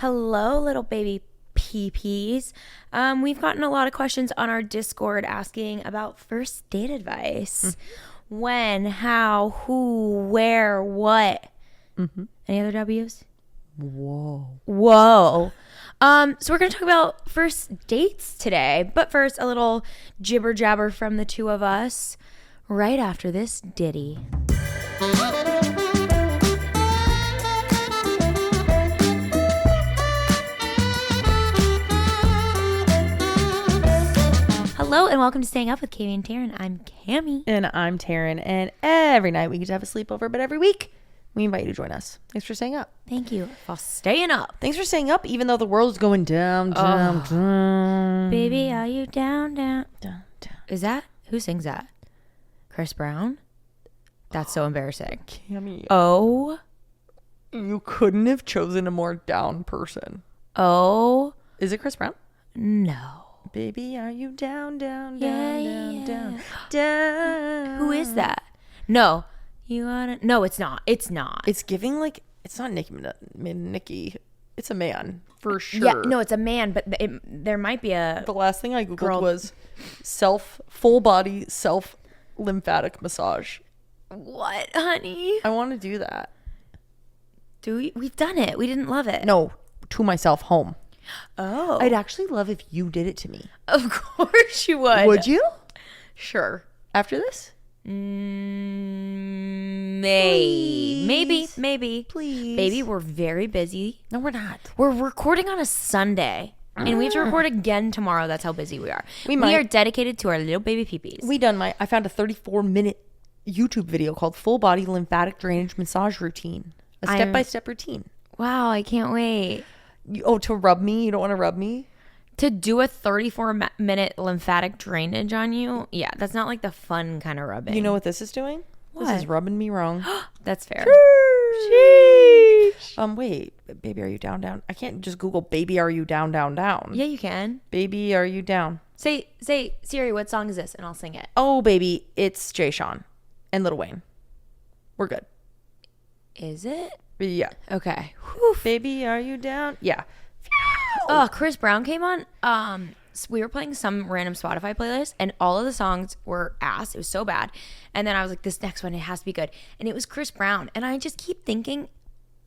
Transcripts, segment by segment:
Hello, little baby PPs. We've gotten a lot of questions on our Discord asking about first date advice. When, how, who, where, what. Any other W's? Whoa. So we're going to talk about first dates today. But first, a little jibber jabber from the two of us right after this ditty. Hello and welcome to Staying Up with Cami and Taryn. I'm Cami. And I'm Taryn. And every night we get to have a sleepover, but every week we invite you to join us. Thanks for staying up. Thank you for staying up. Thanks for staying up, even though the world is going down. Baby, are you down? Down. Is that, who sings that? Chris Brown? That's so embarrassing. Cami, Oh. you couldn't have chosen a more down person. Oh. Is it Chris Brown? No. Baby, are you down? Yeah. Down. Who is that? No. You wanna? No, it's not. It's not. It's giving like, it's not Nicki. It's a man for sure. Yeah, no, it's a man, but there might be a The last thing I Googled girl. was full body self lymphatic massage. What, honey? I want to do that. Do we? We've done it. We didn't love it. No, to myself home. Oh. I'd actually love if you did it to me. Of course you would. Would you? Sure. After this? Maybe. Please. Baby, we're very busy. No, we're not. We're recording on a Sunday. And we have to record again tomorrow. That's how busy we are. We are dedicated to our little baby peepees. I found a 34-minute YouTube video called Full Body Lymphatic Drainage Massage Routine. A step-by-step routine. Wow, I can't wait. To rub me? You don't want to rub me? To do a 34-minute lymphatic drainage on you? Yeah, that's not like the fun kind of rubbing. You know what this is doing? What? This is rubbing me wrong. That's fair. Sheesh. Wait. Baby, are you down? I can't just Google baby, are you down? Yeah, you can. Baby, are you down? Say, Siri, what song is this? And I'll sing it. Oh, baby, it's Jay Sean and Lil Wayne. We're good. Is it? Yeah. Okay. Baby, are you down? Yeah. Oh, Chris Brown came on. So we were playing some random Spotify playlist, and all of the songs were ass. It was so bad. And then I was like, this next one, it has to be good. And it was Chris Brown. And I just keep thinking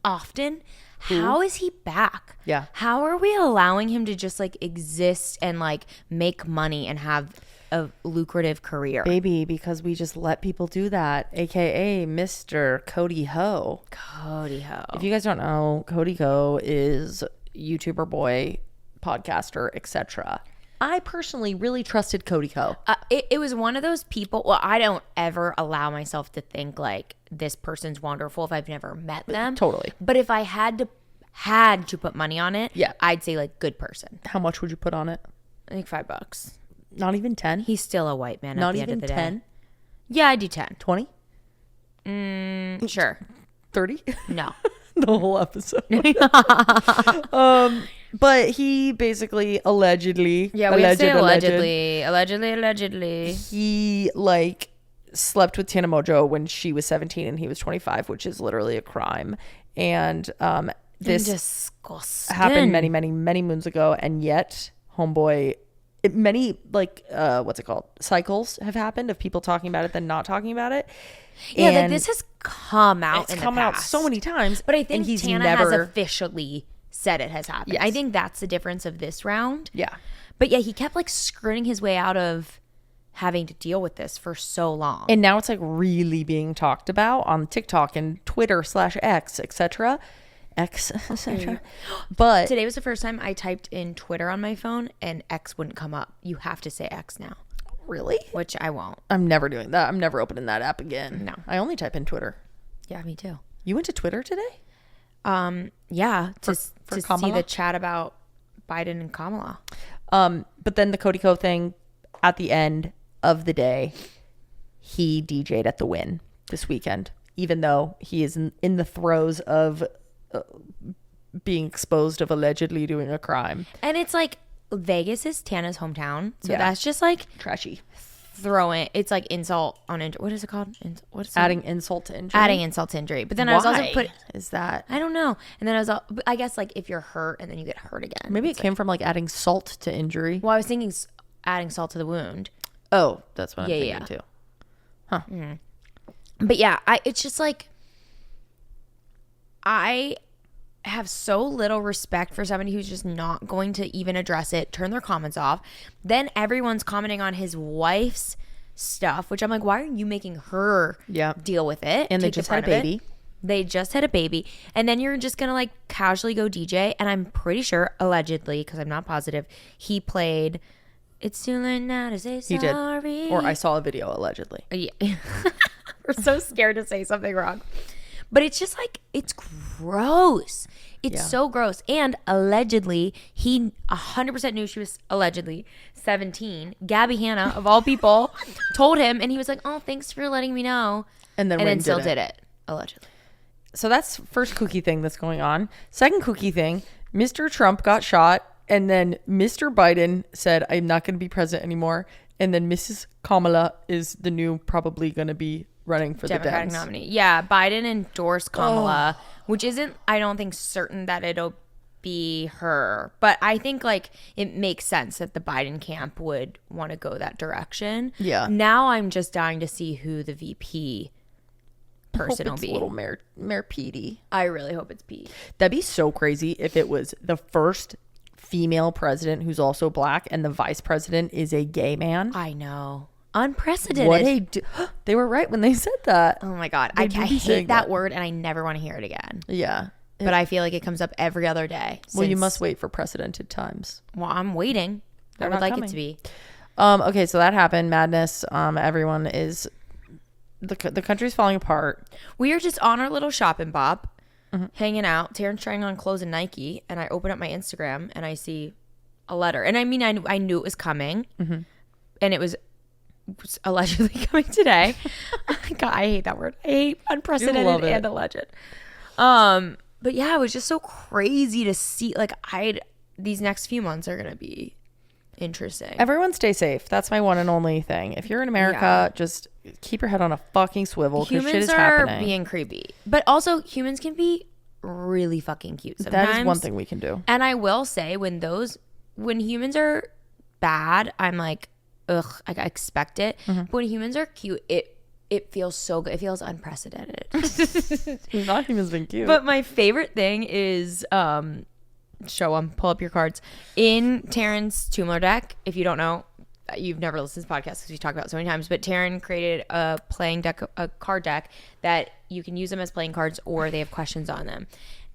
often, how is he back? Yeah. How are we allowing him to just like exist and like make money and have a lucrative career? Baby, because we just let people do that, aka Mr. Cody Ho. If you guys don't know, Cody Ho is YouTuber boy, podcaster, etc. I personally really trusted Cody Ho. It was one of those people. Well, I don't ever allow myself to think like this person's wonderful if I've never met them. Totally. But if I had to put money on it, yeah, I'd say like good person. How much would you put on it? I think $5. Not even 10? He's still a white man. Not at the even end of the 10? Day. Yeah, I do 10. 20? Sure. 30? No. The whole episode. But he basically allegedly. Yeah, we have to say allegedly. He like slept with Tana Mojo when she was 17 and he was 25, which is literally a crime. And this disgusting. happened many moons ago, and yet homeboy, many like what's it called, cycles have happened of people talking about it then not talking about it. Yeah, like this has come out. It's come out so many times, but I think Tana has officially said it has happened. Yes. I think that's the difference of this round. Yeah, but yeah, he kept like skirting his way out of having to deal with this for so long, and now it's like really being talked about on TikTok and Twitter /X, etc. But today was the first time I typed in Twitter on my phone and X wouldn't come up. You have to say X now. Really? Which I won't. I'm never doing that. I'm never opening that app again. No. I only type in Twitter. Yeah, me too. You went to Twitter today? Yeah, to Kamala? see the chat about Biden and Kamala. But then the Cody Ko thing, at the end of the day, he DJ'd at the Wynn this weekend, even though he is in the throes of being exposed of allegedly doing a crime. And it's like, Vegas is Tana's hometown, so Yeah. that's just like trashy. throwing, it's like insult on injury. What is it called? Adding insult to injury. Adding insult to injury. But then I was also is that? I don't know. And then I guess like if you're hurt and then you get hurt again. Maybe it came from like adding salt to injury. Well, I was thinking adding salt to the wound. Oh, that's what I'm thinking too. Huh. Mm-hmm. But yeah, it's just like, I have so little respect for somebody who's just not going to even address it, turn their comments off. Then everyone's commenting on his wife's stuff, which I'm like, why are you making her deal with it? And they just had a baby. They just had a baby. And then you're just going to like casually go DJ. And I'm pretty sure, allegedly, because I'm not positive, he played It's Too Late Now to Say Sorry. He did. Or I saw a video, allegedly. Yeah. We're so scared to say something wrong. But it's just like, it's gross. It's so gross. And allegedly, he 100% knew she was allegedly 17. Gabby Hanna, of all people, told him. And he was like, oh, thanks for letting me know. And then still did it. Allegedly. So that's first kooky thing that's going on. Second kooky thing, Mr. Trump got shot. And then Mr. Biden said, I'm not going to be president anymore. And then Mrs. Kamala is the new, probably going to be running for Democratic the Dems. nominee. Yeah, Biden endorsed Kamala, which isn't, I don't think, certain that it'll be her. But I think like it makes sense that the Biden camp would want to go that direction. Yeah. Now I'm just dying to see who the VP person will be. Little Mayor Petey. I really hope it's Pete. That'd be so crazy if it was the first female president who's also black and the vice president is a gay man. I know. Unprecedented. They were right when they said that. Oh my God. I hate that word and I never want to hear it again. Yeah. But I feel like it comes up every other day. Well, you must wait for precedented times. Well, I'm waiting. I would like it to be. Okay, so that happened. Madness. Everyone is... The country's falling apart. We are just on our little shopping bop, hanging out. Taryn's trying on clothes in Nike, and I open up my Instagram, and I see a letter. And I mean, I knew it was coming, and it was allegedly coming today. God, I hate that word. I hate unprecedented and alleged. But yeah, it was just so crazy to see. Like, these next few months are gonna be interesting. Everyone stay safe. That's my one and only thing. If you're in America, just keep your head on a fucking swivel because shit is happening. Humans are being creepy, but also humans can be really fucking cute sometimes. That is one thing we can do. And I will say, when humans are bad, I'm like, ugh, I expect it. But when humans are cute, it feels so good. It feels unprecedented. Not humans being cute. But my favorite thing is show them, pull up your cards in Taryn's tumler deck. If you don't know, you've never listened to this podcast because we talk about it so many times, but Taryn created a playing deck, a card deck that you can use them as playing cards or they have questions on them.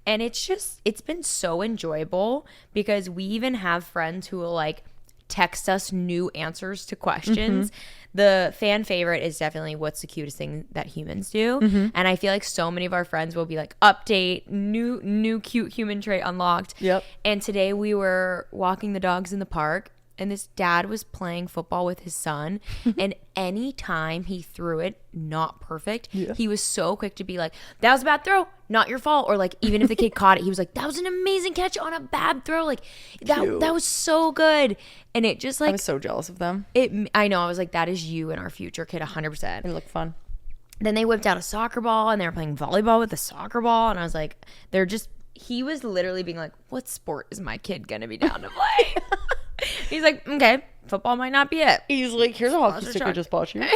And it's been so enjoyable because we even have friends who will like text us new answers to questions. The fan favorite is definitely what's the cutest thing that humans do. And I feel like so many of our friends will be like, update, new cute human trait unlocked. Yep. And today we were walking the dogs in the park and this dad was playing football with his son. And any time he threw it not perfect, he was so quick to be like, that was a bad throw, not your fault. Or like, even if the kid caught it, he was like, that was an amazing catch on a bad throw. Like that was so good. And it just like, I was so jealous of them. I know. I was like, that is you and our future kid 100%. It looked fun. Then they whipped out a soccer ball and they were playing volleyball with the soccer ball. And I was like, he was literally being like, what sport is my kid going to be down to play? He's like, okay, football might not be it. He's like, here's a hockey stick I just bought you.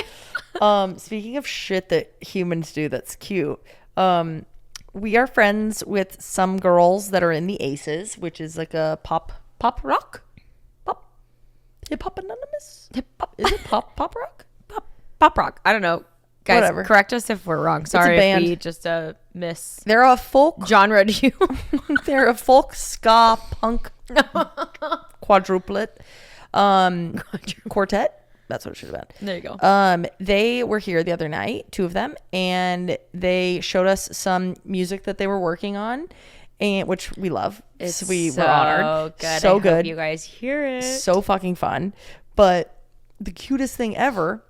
Speaking of shit that humans do that's cute, we are friends with some girls that are in the Aces, which is like a pop rock? Hip Hop Anonymous? Is it pop rock? Pop rock. I don't know. Guys, whatever. Correct us if we're wrong. Sorry if we just miss. They're a folk genre to you. They're a folk ska punk quadruplet quartet. That's what it should have been. There you go. They were here the other night, two of them, and they showed us some music that they were working on, and which we love. We were honored. Good. So I good. Hope you guys hear it. So fucking fun. But the cutest thing ever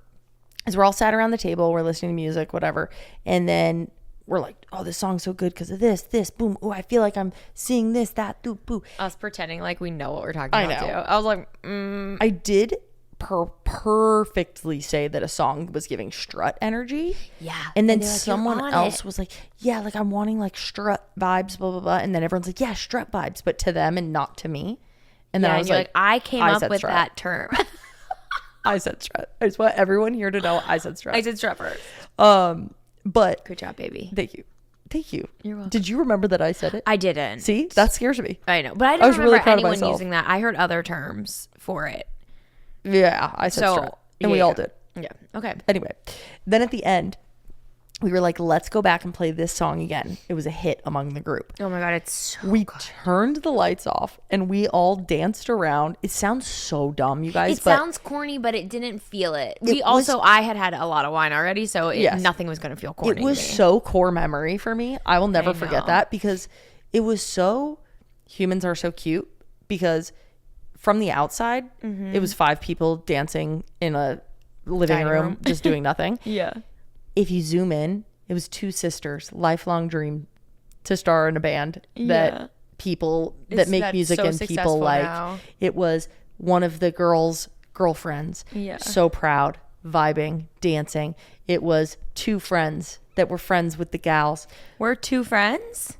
is we're all sat around the table, we're listening to music, whatever, and then we're like, oh, this song's so good because of this, boom. Oh, I feel like I'm seeing this, that, boo. Us pretending like we know what we're talking about too. I was like, I did perfectly say that a song was giving strut energy. Yeah. And then someone else was like, yeah, like I'm wanting like strut vibes, blah, blah, blah. And then everyone's like, yeah, strut vibes, but to them and not to me. And then I was like, I came up with that term. I said strut. I just want everyone here to know I said strut. I said strut first. But good job, baby. Thank you. You're welcome. Did you remember that I said it? I didn't. See, that scares me. I know, but I was didn't remember anyone myself. using that. I heard other terms for it. Yeah, I said strut. And we all did. Yeah. Okay. Anyway, then at the end, we were like, let's go back and play this song again. It was a hit among the group. Oh my God, it's so We good. turned the lights off and we all danced around. It sounds so dumb, you guys. It sounds corny, but it didn't feel it. I had a lot of wine already, so nothing was going to feel corny. It was so core memory for me. I will never forget that because it was so, humans are so cute because from the outside, it was 5 people dancing in a living room, just doing nothing. Yeah. If you zoom in, it was 2 sisters, lifelong dream to star in a band that people that make music and people like. Now. It was one of the girls' girlfriends. Yeah. So proud, vibing, dancing. It was 2 friends that were friends with the gals. We're 2 friends?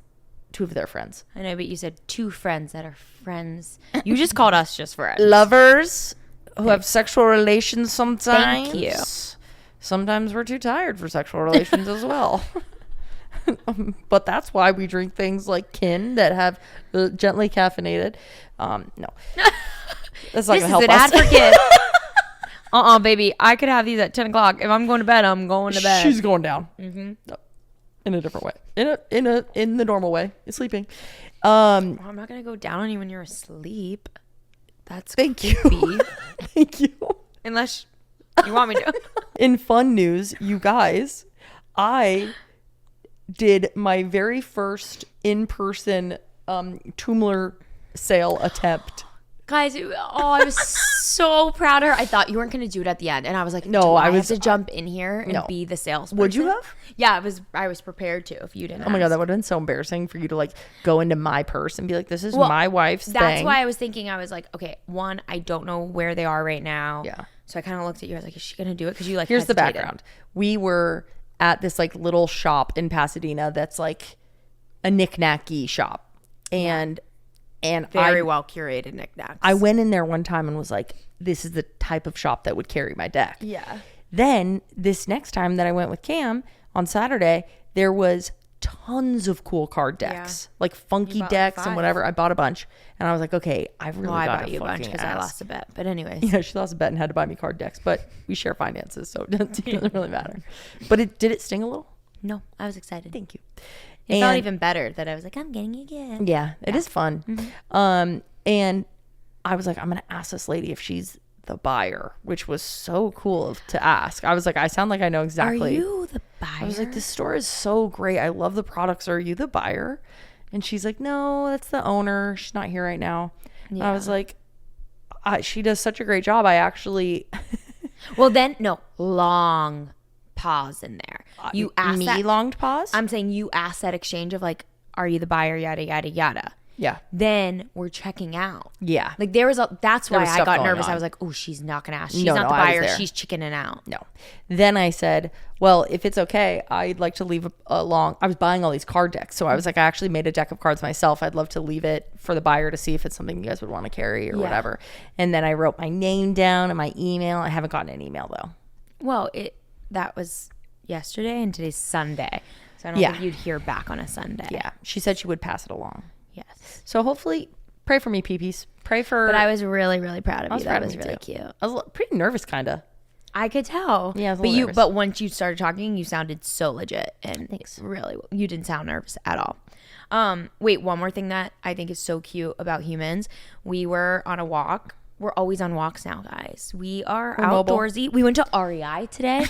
2 of their friends. I know, but you said 2 friends that are friends. You just called us just friends. Lovers who have sexual relations sometimes. Thank you. Sometimes we're too tired for sexual relations as well. But that's why we drink things like kin that have gently caffeinated. No. That's not going to help us. This is an ad for kids. Baby. I could have these at 10 o'clock. If I'm going to bed, I'm going to bed. She's going down. Mm-hmm. No. In a different way. In the normal way. It's sleeping. I'm not going to go down on you when you're asleep. That's Thank creepy. you. Thank you. Unless you want me to. In fun news, you guys, I did my very first in-person tumler sale attempt. Guys, I was so proud of her. I thought you weren't going to do it at the end. And I was like, no, I have to jump in here and be the salesperson. Would you have? Yeah, I was prepared to if you didn't. Oh my God, that would have been so embarrassing for you to like go into my purse and be like, this is my wife's That's thing. why I was thinking, I was like, okay, one, I don't know where they are right now. Yeah. So I kind of looked at you. I was like, is she going to do it? Because you like Here's the hesitated. background. We were at this like little shop in Pasadena that's like a knick-knacky shop. And very well curated knickknacks. I went in there one time and was like, this is the type of shop that would carry my deck. Yeah. Then this next time that I went with Cam on Saturday, there was tons of cool card decks, like funky decks like and whatever. I bought a bunch and I was like, okay, I really I got bought you a bunch because I lost a bet. But anyways. Yeah, she lost a bet and had to buy me card decks, but we share finances, so it doesn't really matter. But did it sting a little? No, I was excited. Thank you. It felt even better that I was like, I'm getting you again. Yeah, it is fun. Mm-hmm. And I was like, I'm going to ask this lady if she's the buyer, which was so cool to ask. I was like, I sound like I know exactly. Are you the buyer? I was like, this store is so great. I love the products. Are you the buyer? And she's like, no, that's the owner. She's not here right now. Yeah. And I was like, she does such a great job. I actually. Well, then, no, long pause in there. You asked me that. Longed pause? I'm saying you asked that exchange of like, are you the buyer? Yada, yada, yada. Yeah. Then we're checking out. Yeah. Like that's why I got nervous. I was like, oh, she's not going to ask. She's not the buyer. She's chickening out. No. Then I said, well, if it's okay, I'd like to leave I was buying all these card decks. So I was like, I actually made a deck of cards myself. I'd love to leave it for the buyer to see if it's something you guys would want to carry or whatever. And then I wrote my name down and my email. I haven't gotten an email though. Well, that was yesterday and today's Sunday. So I don't think you'd hear back on a Sunday. Yeah. She said she would pass it along. Yes. So hopefully, pray for me, peepees. Pray for. But I was really, really proud of you. That was really cute. I was pretty nervous, kind of. I could tell. Yeah, I was a little nervous. But once you started talking, you sounded so legit, and thanks. Really, you didn't sound nervous at all. Wait, one more thing that I think is so cute about humans. We were on a walk. We're always on walks now, guys. We're outdoorsy. We went to REI today.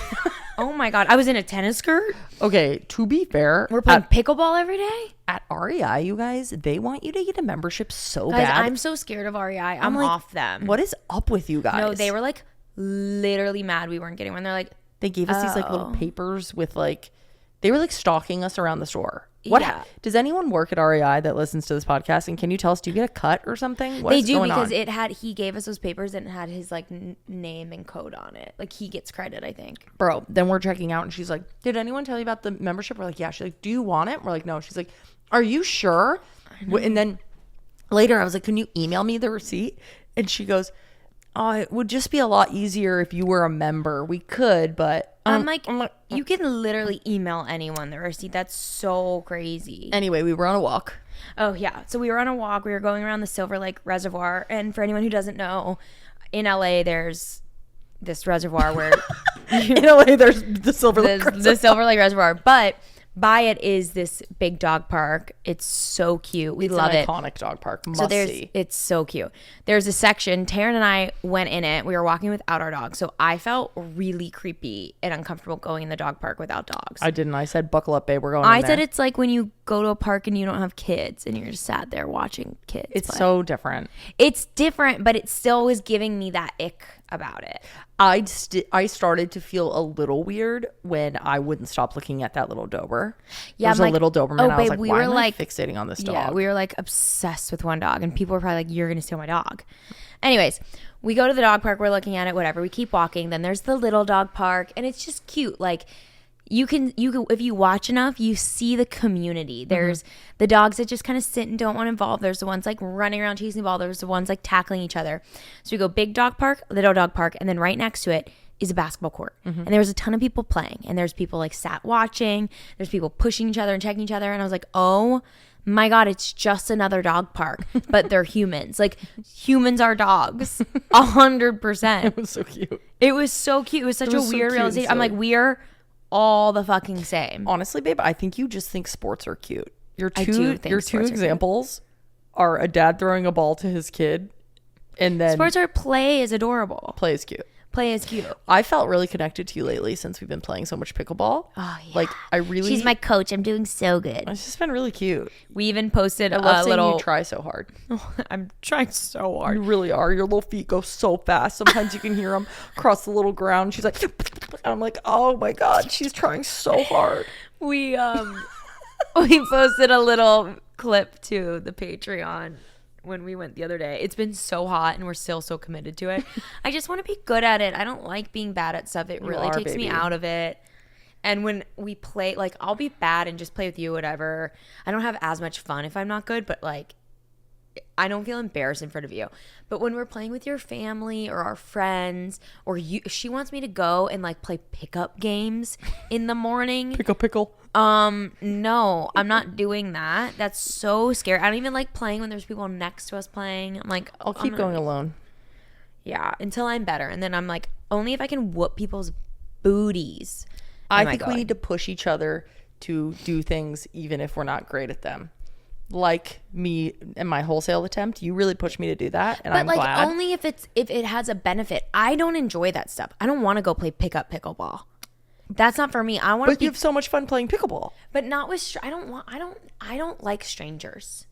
Oh my God. I was in a tennis skirt. Okay, to be fair. We're playing pickleball every day. At REI, you guys, they want you to get a membership so guys, bad. I'm so scared of REI. I'm like, off them. What is up with you guys? No, they were like literally mad we weren't getting one. They're like. They gave us these like little papers with like. They were like stalking us around the store. What? Yeah. Does anyone work at REI that listens to this podcast? And can you tell us, do you get a cut or something? They do, because he gave us those papers and it had his like name and code on it. Like he gets credit, I think. Bro, then we're checking out and she's like, did anyone tell you about the membership? We're like, yeah. She's like, do you want it? We're like, no. She's like, are you sure? And then later I was like, can you email me the receipt? And she goes, oh, it would just be a lot easier if you were a member. We could, but I'm like, you can literally email anyone the receipt. That's so crazy. Anyway, we were on a walk. Oh, yeah. So we were on a walk. We were going around the Silver Lake Reservoir. And for anyone who doesn't know, in LA, there's this reservoir where... in LA, there's the Silver Lake Reservoir. The Silver Lake Reservoir. But by it is this big dog park. It's so cute. We love it. It's an iconic dog park. Must see. It's so cute. There's a section. Taryn and I went in it. We were walking without our dog. So I felt really creepy and uncomfortable going in the dog park without dogs. I didn't. I said, buckle up, babe. We're going in there. I said it's like when you go to a park and you don't have kids and you're just sat there watching kids. It's so different. It's different, but it still was giving me that ick about it. I started to feel a little weird when I wouldn't stop looking at that little Dober. Yeah, there's a little Doberman. Oh, I was babe, like, why am I fixating on this dog? Yeah, we were like obsessed with one dog, and people were probably like, "You're gonna steal my dog." Anyways, we go to the dog park. We're looking at it. Whatever. We keep walking. Then there's the little dog park, and it's just cute. Like you can if you watch enough, you see the community. There's the dogs that just kind of sit and don't want to involve. There's the ones like running around chasing the ball. There's the ones like tackling each other. So we go big dog park, little dog park, and then right next to it is a basketball court. And there was a ton of people playing, and there's people like sat watching. There's people pushing each other and checking each other. And I was like, oh my God, it's just another dog park, but they're humans. Like humans are dogs, 100%. It was so cute. It was so cute. It was such a weird realization. I'm like, we're all the fucking same. Honestly, babe, I think you just think sports are cute. Your I two do think sports are examples are a dad throwing a ball to his kid, and then Sports are play is adorable. play is cute. Play is cute. I felt really connected to you lately since we've been playing so much pickleball. Oh yeah. Like I really. She's my coach. I'm doing so good. It's just been really cute. We even posted I love a seeing little. you try so hard. I'm trying so hard. You really are. Your little feet go so fast. Sometimes you can hear them across the little ground. She's like, and I'm like, oh my God, she's trying so hard. We we posted a little clip to the Patreon when we went the other day. It's been so hot and we're still so committed to it. I just want to be good at it. I don't like being bad at stuff. It really takes me out of it. And when we play, like I'll be bad and just play with you, whatever. I don't have as much fun if I'm not good, but like I don't feel embarrassed in front of you. But when we're playing with your family or our friends, or you, she wants me to go and like play pickup games in the morning. Pickle. No, I'm not doing that. That's so scary. I don't even like playing when there's people next to us playing. I'm like, I'll keep going alone. Yeah, until I'm better. And then I'm like, only if I can whoop people's booties. I think we need to push each other to do things even if we're not great at them. Like me and my wholesale attempt, you really pushed me to do that, and I'm glad. Only if it has a benefit. I don't enjoy that stuff. I don't want to go play pickleball. That's not for me. I want to. But you have so much fun playing pickleball. But not with. I don't like strangers.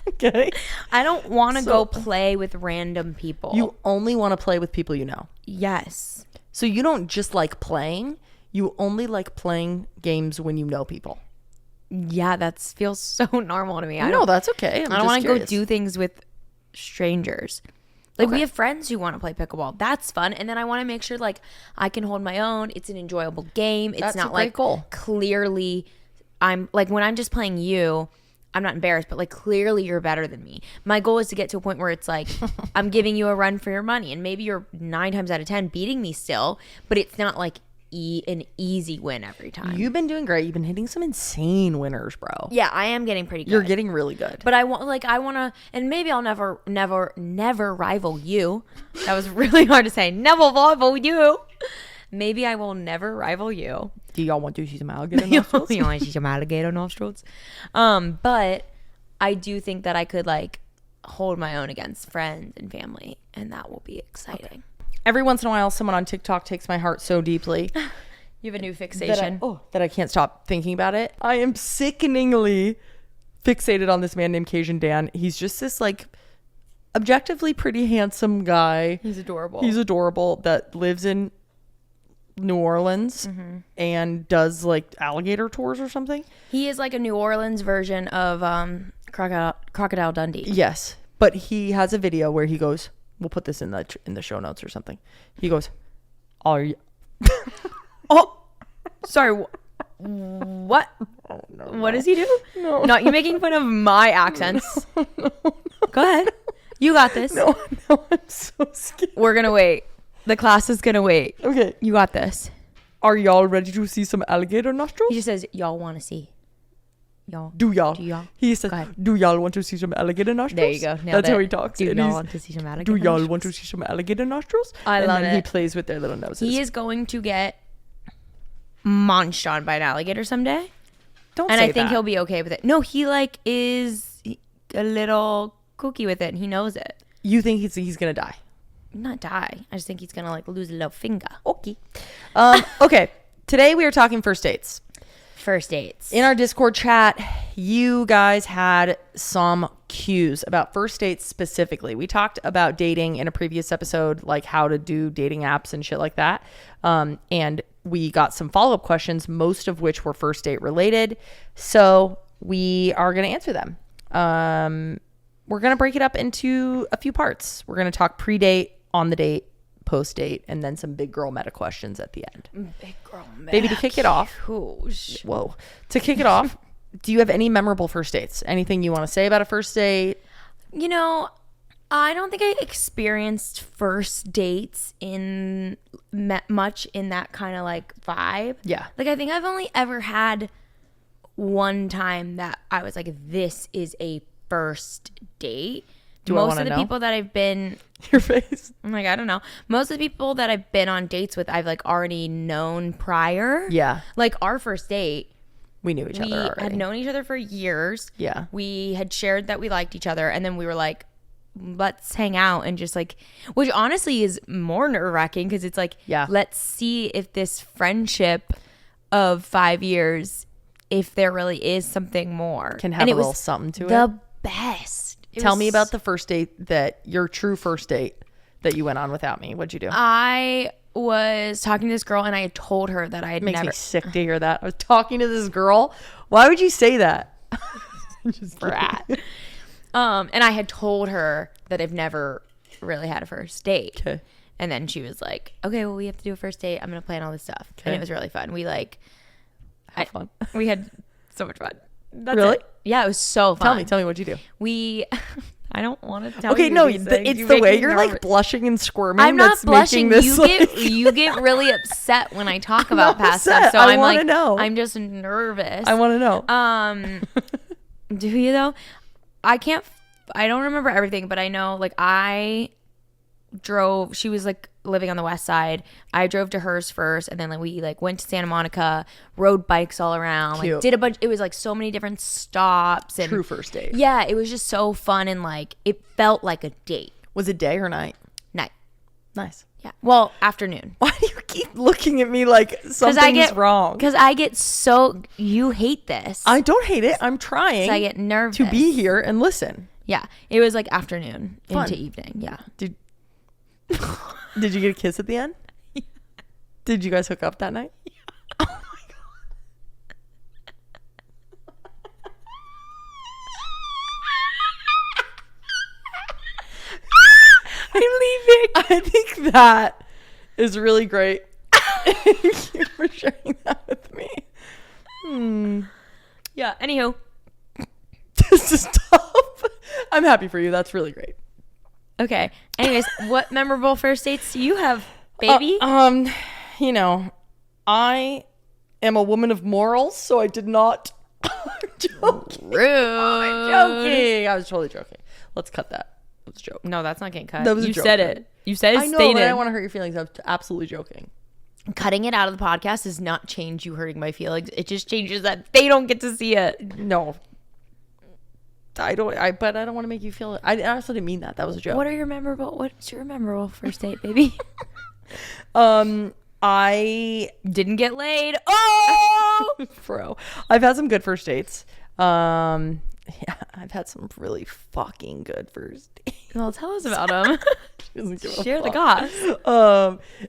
Okay. I don't want to go play with random people. You only want to play with people you know. Yes. So you don't just like playing. You only like playing games when you know people. Yeah, that feels so normal to me. No, that's okay. I don't want to go do things with strangers. Like we have friends who want to play pickleball. That's fun. And then I want to make sure like I can hold my own. It's an enjoyable game. It's not like clearly I'm like when I'm just playing you, I'm not embarrassed, but like clearly you're better than me. My goal is to get to a point where it's like I'm giving you a run for your money, and maybe you're 9 times out of 10 beating me still, but it's not like an easy win every time. You've been doing great. You've been hitting some insane winners, bro. Yeah, I am getting pretty good. You're getting really good. But I want to, and maybe I'll never rival you. That was really hard to say. Never rival you. Maybe I will never rival you. Do y'all want to see some alligator nostrils? You want to see some alligator nostrils? But I do think that I could like hold my own against friends and family, and that will be exciting. Okay. Every once in a while, someone on TikTok takes my heart so deeply. You have a new fixation. That I can't stop thinking about it. I am sickeningly fixated on this man named Cajun Dan. He's just this like objectively pretty handsome guy. He's adorable. That lives in New Orleans and does like alligator tours or something. He is like a New Orleans version of Crocodile Dundee. Yes, but he has a video where he goes, we'll put this in the show notes or something. He goes, "Are you?" Oh, sorry. What? Oh, no, what does he do? No. Not you making fun of my accents. No. Go ahead. You got this. No, I'm so scared. We're gonna wait. The class is gonna wait. Okay. You got this. Are y'all ready to see some alligator nostrils? He just says, y'all want to see. Y'all. Do y'all? Do y'all? He says, do y'all want to see some alligator nostrils? There you go. That's how he talks. Do y'all want to see some alligator nostrils? Do y'all nostrils? want to see some alligator nostrils? I love it. And then he plays with their little noses. He is going to get munched on by an alligator someday. Don't and say I think that. he'll be okay with it. No, he like is a little kooky with it and he knows it. You think he's gonna die? Not die. I just think he's gonna like lose a little finger. Okay. Okay. Today we are talking first dates. First dates. In our Discord chat, you guys had some cues about first dates specifically. We talked about dating in a previous episode, like how to do dating apps and shit like that. And we got some follow-up questions, most of which were first date related. So we are going to answer them. We're going to break it up into a few parts. We're going to talk pre-date, on the date, post-date, and then some big girl meta questions at the end. Big girl meta. Baby, to kick it off. Whoa. To kick it off, do you have any memorable first dates? Anything you want to say about a first date? You know, I don't think I experienced first dates in much in that kind of like vibe. Yeah. Like I think I've only ever had one time that I was like, this is a first date. Most of the people that I've been your face. I'm like, I don't know. Most of the people that I've been on dates with, I've like already known prior. Yeah. Like our first date, we knew each other already. We had known each other for years. Yeah. We had shared that we liked each other. And then we were like, let's hang out and just like, which honestly is more nerve wracking because it's like, yeah, let's see if this friendship of 5 years, if there really is something more. Can have a little something to it. The best. Tell me about the first date your true first date that you went on without me. What'd you do? I was talking to this girl and I had told her that I had never. Makes me sick to hear that. I was talking to this girl. Why would you say that? Just brat. And I had told her that I've never really had a first date. Okay. And then she was like, okay, well, we have to do a first date. I'm going to plan all this stuff. Okay. And it was really fun. We had fun. We had so much fun. That's really? Yeah, it was so fun. Tell me what'd you do? I don't want to tell you. Okay, no, it's the way you're like blushing and squirming. I'm not blushing. This, you get really upset when I talk about past stuff. So I'm like, know. I'm just nervous. I want to know. Do you though? I don't remember everything, but I know like she was like living on the west side. I drove to hers first and then like we like went to Santa Monica, rode bikes all around. Cute. Like did a bunch. It was like so many different stops and true first date. Yeah, it was just so fun and like it felt like a date. Was it day or night? Night. Nice. Yeah. Well, afternoon. Why do you keep looking at me like something's wrong? Because I get so you hate this. I don't hate it. I'm trying. I get nervous to be here and listen. Yeah, it was like afternoon Fun. into evening. Yeah. Did you get a kiss at the end? Yeah. Did you guys hook up that night? Yeah. Oh my god. I'm leaving. I think that is really great. Thank you for sharing that with me. Yeah. Anywho, stop. I'm happy for you. That's really great. Okay. Anyways, what memorable first dates do you have, baby? You know, I am a woman of morals, so I did not. I'm joking. Rude. I'm joking. I was totally joking. Let's cut that. That was a joke. No, that's not getting cut. That was you a joke. said it. You said it. I know, but I don't want to hurt your feelings. I'm absolutely joking. Cutting it out of the podcast does not change you hurting my feelings. It just changes that they don't get to see it. No. But I don't want to make you feel it. I also didn't mean that. That was a joke. What's your memorable first date, baby? I didn't get laid. Oh, bro. I've had some good first dates. Yeah, I've had some really fucking good first dates. Well, tell us about them. Share the goss.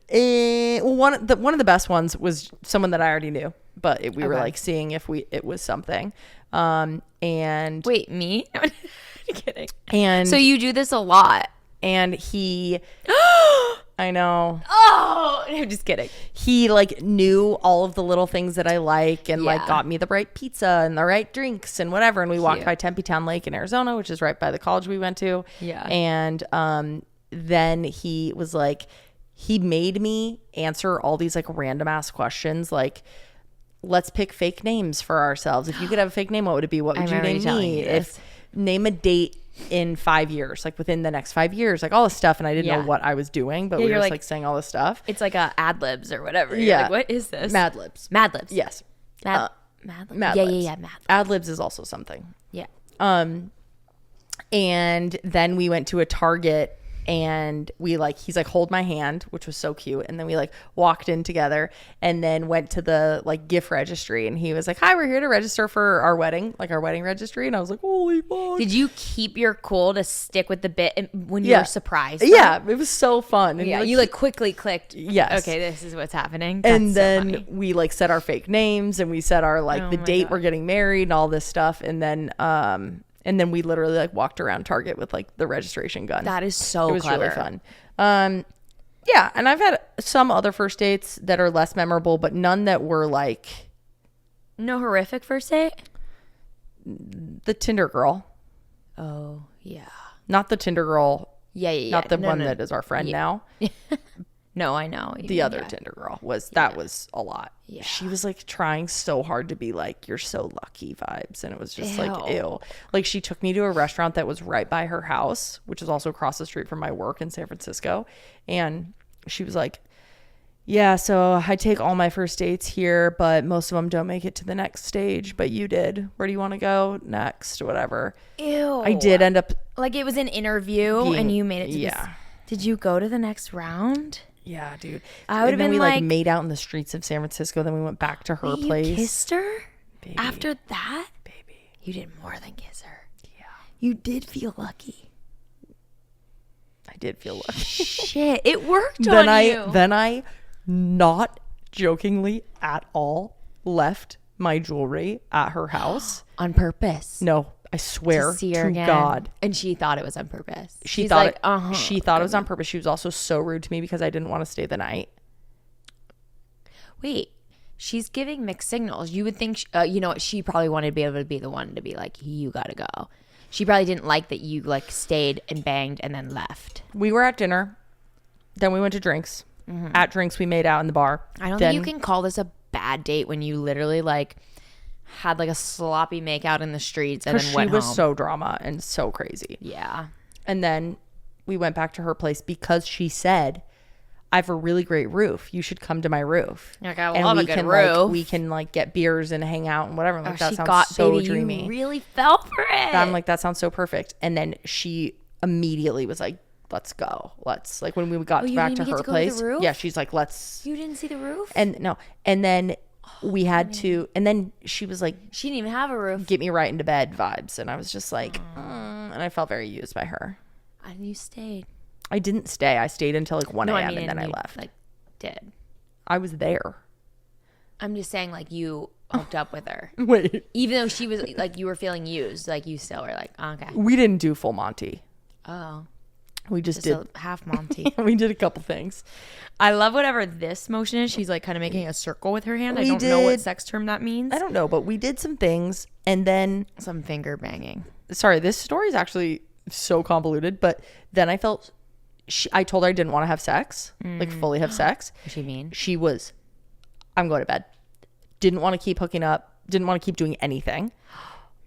And one of the best ones was someone that I already knew, but we were like seeing if it was something. And wait, me? No, I'm kidding. And so you do this a lot. And he, I know. Oh, I'm just kidding. He like knew all of the little things that I like and like got me the right pizza and the right drinks and whatever. And we walked by Tempe Town Lake in Arizona, which is right by the college we went to. Yeah. And then he was like, he made me answer all these like random ass questions like, let's pick fake names for ourselves. If you could have a fake name, what would it be? What would you name me? Name a date in 5 years, like within the next 5 years, like all this stuff. And I didn't know what I was doing, but we were just like saying all this stuff. It's like a ad libs or whatever. You're like, what is this? Mad libs. Mad libs. Yes. Mad libs. Mad libs. Mad libs. Ad libs is also something. Yeah. And then we went to a Target and he's like, hold my hand, which was so cute. And then we like walked in together and then went to the like gift registry and he was like, hi, we're here to register for our wedding, like our wedding registry. And I was like, holy fuck. Did you keep your cool to stick with the bit when you were surprised? Yeah, it was so fun. And you like quickly clicked. Yes. Okay, this is what's happening. And then we like said our fake names and we said our like the date we're getting married and all this stuff. And then we literally like walked around Target with like the registration gun. That is so It was clever. really fun. Yeah. And I've had some other first dates that are less memorable, but none that were like. No horrific first date? The Tinder girl. Oh, yeah. Not the Tinder girl. Yeah. Not the one that is our friend now. No, I know. The other Tinder girl was a lot. Yeah. She was like trying so hard to be like, you're so lucky vibes. And it was just like, ew. Like she took me to a restaurant that was right by her house, which is also across the street from my work in San Francisco. And she was like, yeah, so I take all my first dates here, but most of them don't make it to the next stage. But you did. Where do you want to go next? Whatever. Ew. I did end up. Like it was an interview and you made it to this. Did you go to the next round? Yeah, dude. I would have been we like made out in the streets of San Francisco. Then we went back to her place. You kissed her? Baby. After that? Baby. You did more than kiss her. Yeah. You did feel lucky. I did feel lucky. Shit, it worked on you. Then I, not jokingly at all, left my jewelry at her house. On purpose. No, I swear to God. And she thought it was on purpose. She thought it was on purpose. She was also so rude to me because I didn't want to stay the night. Wait, she's giving mixed signals. You would think, you know what? She probably wanted to be able to be the one to be like, you gotta go. She probably didn't like that you like stayed and banged and then left. We were at dinner. Then we went to drinks. Mm-hmm. At drinks, we made out in the bar. I don't think you can call this a bad date when you literally like had like a sloppy makeout in the streets and then went home. She was so drama and so crazy. Yeah. And then we went back to her place because she said, I have a really great roof. You should come to my roof. Like, I love a good roof. We can like get beers and hang out and whatever. Like, that sounds so dreamy. You really fell for it. I'm like, that sounds so perfect. And then she immediately was like, let's go. Let's like when we got back to her place. Yeah, she's like, let's. You didn't see the roof? And no. And then we had to, and then she was like, she didn't even have a roof. Get me right into bed vibes. And I was just like, and I felt very used by her. And you stayed. I didn't stay. I stayed until like 1 a.m. and then I left. Like, did. I was there. I'm just saying, like, you hooked up with her. Wait. Even though she was like, you were feeling used, like, you still were like, okay. We didn't do full Monty. Oh. We just did half Monty. We did a couple things. I love whatever this motion is. She's like kind of making a circle with her hand. I don't know what sex term that means. I don't know, but we did some things and then some finger banging. Sorry, this story is actually so convoluted, but then I felt I told her I didn't want to have sex, like fully have sex. What does she mean? She was, I'm going to bed. Didn't want to keep hooking up. Didn't want to keep doing anything.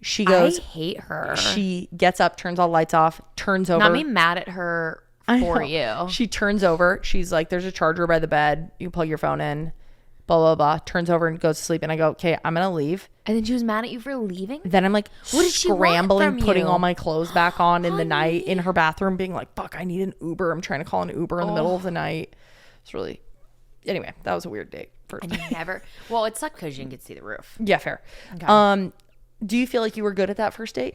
She goes, I hate her. She gets up, turns all lights off, turns over. Not me mad at her for you. She turns over. She's like, there's a charger by the bed. You can plug your phone in. Blah, blah, blah. Turns over and goes to sleep. And I go, okay, I'm going to leave. And then she was mad at you for leaving? Then I'm like, what did she scrambling, want from putting you? all my clothes back on in the night in her bathroom, being like, fuck, I need an Uber. I'm trying to call an Uber in the middle of the night. It's really, anyway, that was a weird date. And you never, well, it sucked because you didn't get to see the roof. Yeah, fair. Okay. Do you feel like you were good at that first date?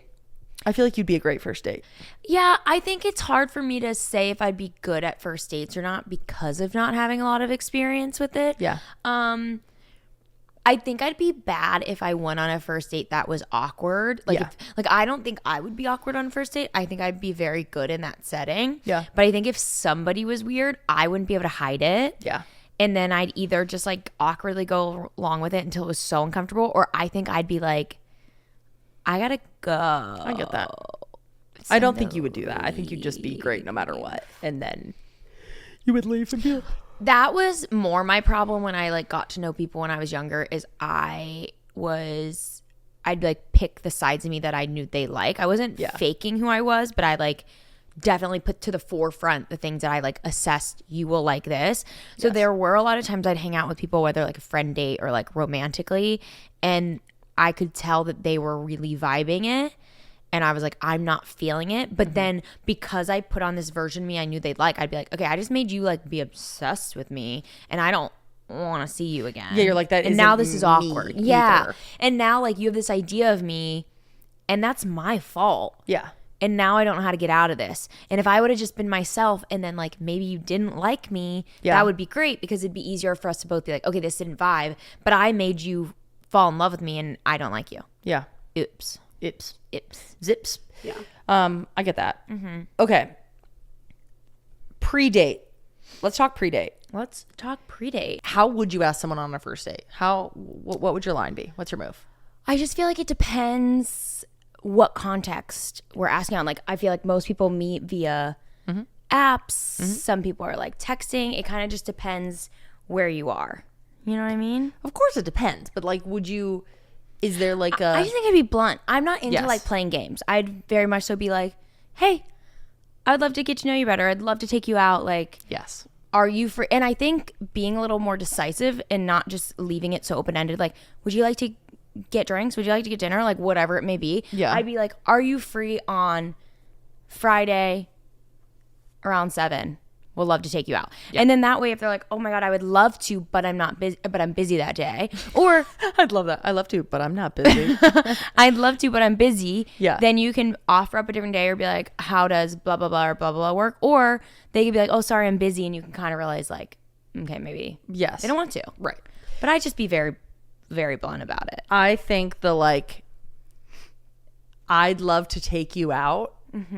I feel like you'd be a great first date. Yeah, I think it's hard for me to say if I'd be good at first dates or not because of not having a lot of experience with it. Yeah. I think I'd be bad if I went on a first date that was awkward. Like, I don't think I would be awkward on a first date. I think I'd be very good in that setting. Yeah. But I think if somebody was weird, I wouldn't be able to hide it. Yeah. And then I'd either just like awkwardly go along with it until it was so uncomfortable, or I think I'd be like, I gotta go. I get that. I don't think you would do that. I think you'd just be great no matter what. And then you would leave and be like, that was more my problem when I like got to know people when I was younger, is I'd like pick the sides of me that I knew they like. I wasn't faking who I was, but I like definitely put to the forefront the things that I like assessed you will like this. So there were a lot of times I'd hang out with people, whether like a friend date or like romantically, and I could tell that they were really vibing it. And I was like, I'm not feeling it. But then because I put on this version of me I knew they'd like, I'd be like, okay, I just made you like be obsessed with me and I don't want to see you again. Yeah, you're like, that and now this is awkward. Either. Yeah. And now like you have this idea of me and that's my fault. Yeah. And now I don't know how to get out of this. And if I would have just been myself and then like maybe you didn't like me, that would be great because it'd be easier for us to both be like, okay, this didn't vibe, but I made you fall in love with me and I don't like you. Yeah. Oops. Ips. Zips. Yeah. I get that. Mm-hmm. Okay. Pre-date. Let's talk pre-date. Let's talk pre-date. How would you ask someone on a first date? What would your line be? What's your move? I just feel like it depends what context we're asking on. Like, I feel like most people meet via apps. Mm-hmm. Some people are like texting. It kind of just depends where you are. You know what I mean? Of course it depends. But like, is there like a... I just think I'd be blunt. I'm not into like playing games. I'd very much so be like, hey, I would love to get to know you better. I'd love to take you out. Like, yes. Are you free? And I think being a little more decisive and not just leaving it so open-ended. Like, would you like to get drinks? Would you like to get dinner? Like, whatever it may be. Yeah. I'd be like, are you free on Friday around 7? We'll love to take you out. Yeah. And then that way, if they're like, oh my God, I would love to, but I'm not busy, but I'm busy that day. Or I'd love that. I love to, but I'm not busy. I'd love to, but I'm busy. Yeah. Then you can offer up a different day or be like, how does blah, blah, blah, or blah, blah, blah work? Or they could be like, oh, sorry, I'm busy. And you can kind of realize like, okay, maybe they don't want to. Right. But I'd just be very, very blunt about it. I think I'd love to take you out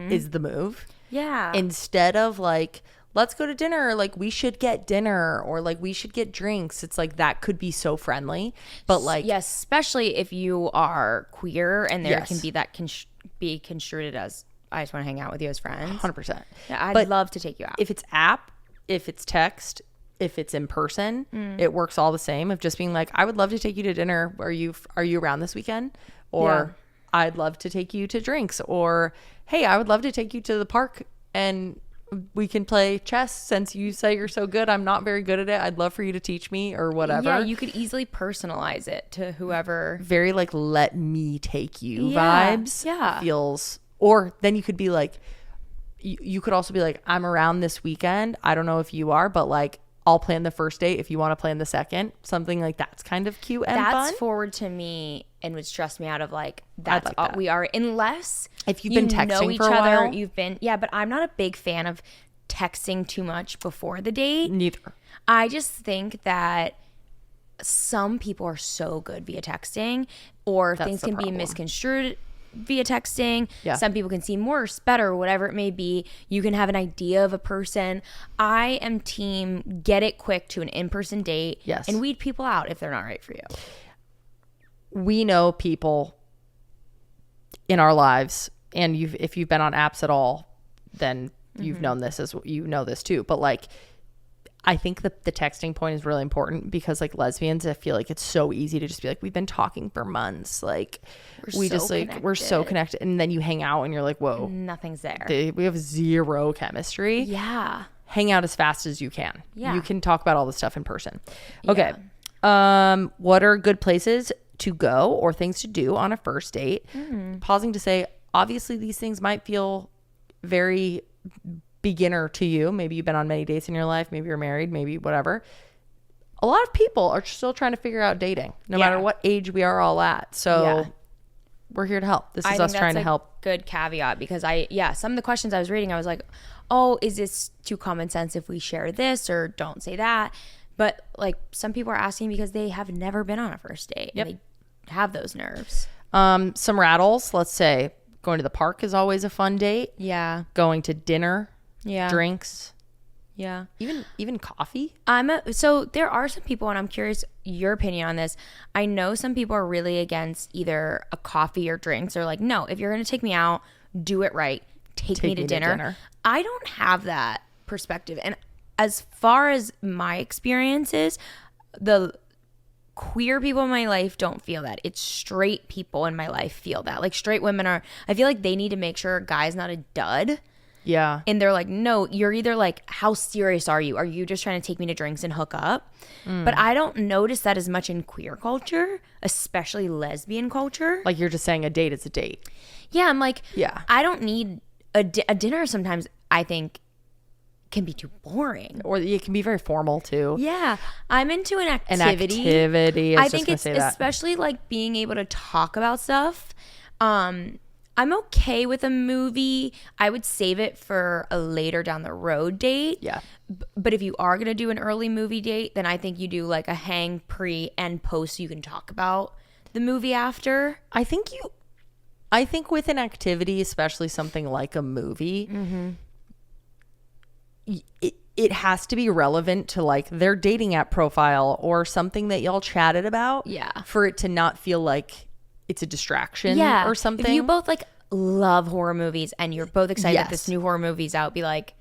is the move. Yeah. Instead of like, let's go to dinner, or like we should get dinner, or like we should get drinks. It's like that could be so friendly, but like yes, especially if you are queer and there can be that be construed as I just want to hang out with you as friends. 100%. Yeah, I'd love to take you out. If it's app, if it's text, if it's in person, it works all the same. Of just being like, I would love to take you to dinner. Are you around this weekend? Or I'd love to take you to drinks. Or hey, I would love to take you to the park and we can play chess since you say you're so good. I'm not very good at it. I'd love for you to teach me or whatever. Yeah, you could easily personalize it to whoever. Very like, let me take you vibes. Yeah. Feels, or then you could be like, you could also be like, I'm around this weekend. I don't know if you are, but like, I'll plan the first date if you want to plan the second. Something like that's kind of cute and fun. That's forward to me and would stress me out of like, that's like all that. we are. Unless if you've been texting for a while. You've been, but I'm not a big fan of texting too much before the date. Neither. I just think that some people are so good via texting, or things can be misconstrued via texting. Yeah. Some people can seem worse, better, whatever it may be. You can have an idea of a person. I am team get it quick to an in-person date. Yes. And weed people out if they're not right for you. We know people in our lives, and if you've been on apps at all, then you've known this as you know this too. But like, I think the texting point is really important because like lesbians, I feel like it's so easy to just be like, we've been talking for months. Like we're so connected. And then you hang out and you're like, whoa, nothing's there. We have zero chemistry. Yeah. Hang out as fast as you can. Yeah. You can talk about all this stuff in person. Okay. Yeah. What are good places to go or things to do on a first date? Pausing to say, obviously these things might feel very beginner to you. Maybe you've been on many dates in your life. Maybe you're married, maybe whatever. A lot of people are still trying to figure out dating, no matter what age we are all at. So We're here to help. This is us trying to help. Good caveat, because some of the questions I was reading, I was like, oh, is this too common sense if we share this or don't say that? But like some people are asking because they have never been on a first date. Yep. And they have those nerves. Some rattles. Let's say going to the park is always a fun date. Yeah. Going to dinner. Yeah. Drinks. Yeah. Even coffee. So there are some people, and I'm curious your opinion on this. I know some people are really against either a coffee or drinks, or like, no, if you're going to take me out, do it right. Take me to dinner. I don't have that perspective. And as far as my experiences, the queer people in my life don't feel that. It's straight people in my life feel that. Like straight women I feel like they need to make sure a guy's not a dud. Yeah. And they're like, no, you're either like, how serious are you? Are you just trying to take me to drinks and hook up? But I don't notice that as much in queer culture, especially lesbian culture. Like you're just saying a date is a date. Yeah. I'm like, yeah, I don't need a dinner sometimes, I think, can be too boring. Or it can be very formal too. Yeah. I'm into an activity. I think it's especially like being able to talk about stuff. I'm okay with a movie. I would save it for a later down the road date. Yeah. But if you are going to do an early movie date, then I think you do like a hang pre and post so you can talk about the movie after. I think with an activity, especially something like a movie, it has to be relevant to like their dating app profile or something that y'all chatted about. Yeah. For it to not feel like it's a distraction or something. If you both like love horror movies and you're both excited that this new horror movie's out, be like,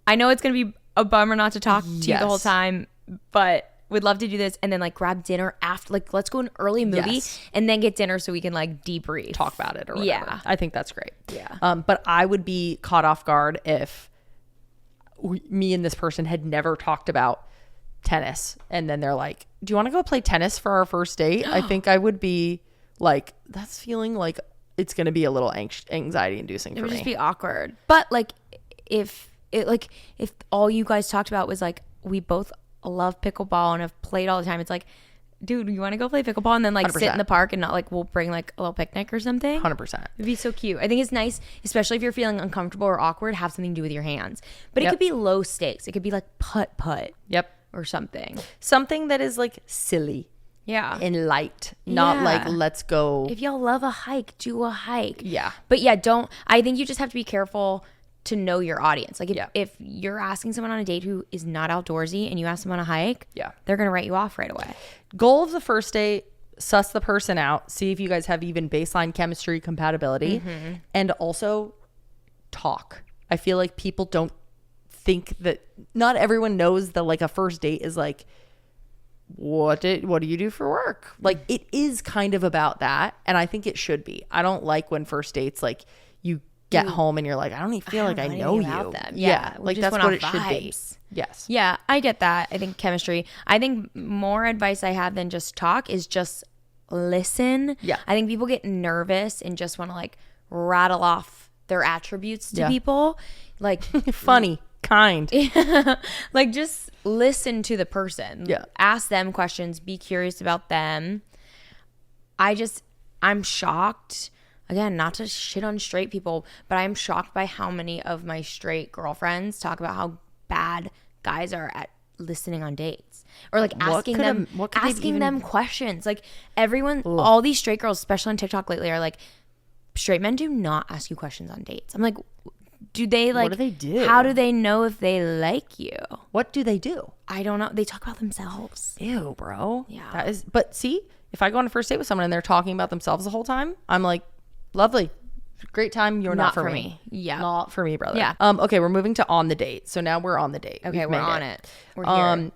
I know it's going to be a bummer not to talk to you the whole time, but we'd love to do this. And then like grab dinner after, like let's go an early movie and then get dinner so we can like debrief. Talk about it or whatever. Yeah. I think that's great. Yeah. But I would be caught off guard if me and this person had never talked about tennis. And then they're like, do you want to go play tennis for our first date? I think I would be like, that's feeling like it's going to be a little anxiety inducing for me. It would just be awkward. But like if all you guys talked about was like, we both love pickleball and have played all the time, it's like, dude, you want to go play pickleball and then like 100%. Sit in the park and not like we'll bring like a little picnic or something? 100%. It'd be so cute. I think it's nice, especially if you're feeling uncomfortable or awkward, have something to do with your hands. But it could be low stakes. It could be like putt. Yep. Or something. Something that is like silly. Yeah. And light. Not like, let's go. If y'all love a hike, do a hike. Yeah. But yeah, I think you just have to be careful to know your audience. Like if you're asking someone on a date who is not outdoorsy and you ask them on a hike, they're going to write you off right away. Goal of the first date, suss the person out, see if you guys have even baseline chemistry compatibility, and also talk. I feel like people don't think that, not everyone knows that like a first date is like, what do you do for work? Like it is kind of about that, and I think it should be. I don't like when first dates like you get home and you're like, I don't even feel like I know you. Them. Yeah, like that's what it should be. Yes. Yeah, I get that. I think chemistry. I think more advice I have than just talk is just listen. Yeah. I think people get nervous and just want to like rattle off their attributes to people. Like funny, kind. Like just listen to the person. Yeah. Ask them questions. Be curious about them. I'm shocked. Again, not to shit on straight people, but I'm shocked by how many of my straight girlfriends talk about how bad guys are at listening on dates, or like asking them questions. Like everyone, all these straight girls, especially on TikTok lately, are like, straight men do not ask you questions on dates. I'm like, do they like? What do they do? How do they know if they like you? What do they do? I don't know. They talk about themselves. Ew, bro. Yeah. That is. But see, if I go on a first date with someone and they're talking about themselves the whole time, I'm like, lovely, great time. You're not for me. Yeah, not for me, brother. Yeah. Okay, we're moving to on the date. So now we're on the date. Okay, we're on it. We're here.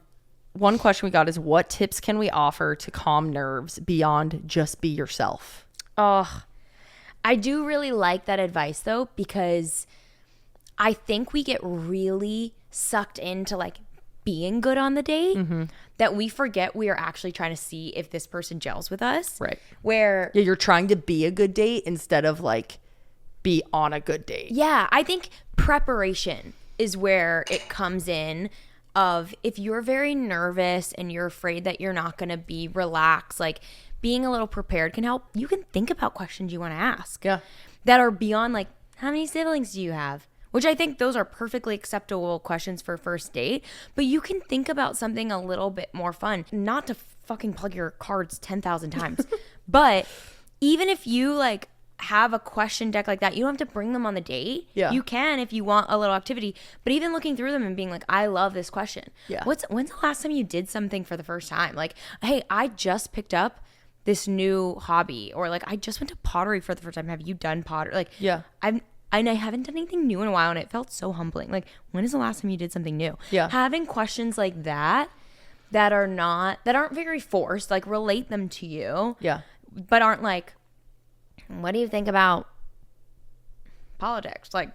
One question we got is, what tips can we offer to calm nerves beyond just be yourself? Oh, I do really like that advice though, because I think we get really sucked into like being good on the date that we forget we are actually trying to see if this person gels with us. Right. Where you're trying to be a good date instead of like be on a good date. Yeah, I think preparation is where it comes in. Of if you're very nervous and you're afraid that you're not going to be relaxed, like being a little prepared can help. You can think about questions you want to ask. Yeah. That are beyond like, how many siblings do you have? Which I think those are perfectly acceptable questions for a first date. But you can think about something a little bit more fun. Not to fucking plug your cards 10,000 times. But even if you like have a question deck like that, you don't have to bring them on the date. Yeah. You can if you want a little activity. But even looking through them and being like, I love this question. Yeah. When's the last time you did something for the first time? Like, hey, I just picked up this new hobby, or like I just went to pottery for the first time. Have you done pottery? Like, Yeah. I haven't done anything new in a while, and it felt so humbling. Like, when is the last time you did something new? Yeah. Having questions like that aren't very forced, like relate them to you. Yeah. But aren't like, what do you think about politics? Like,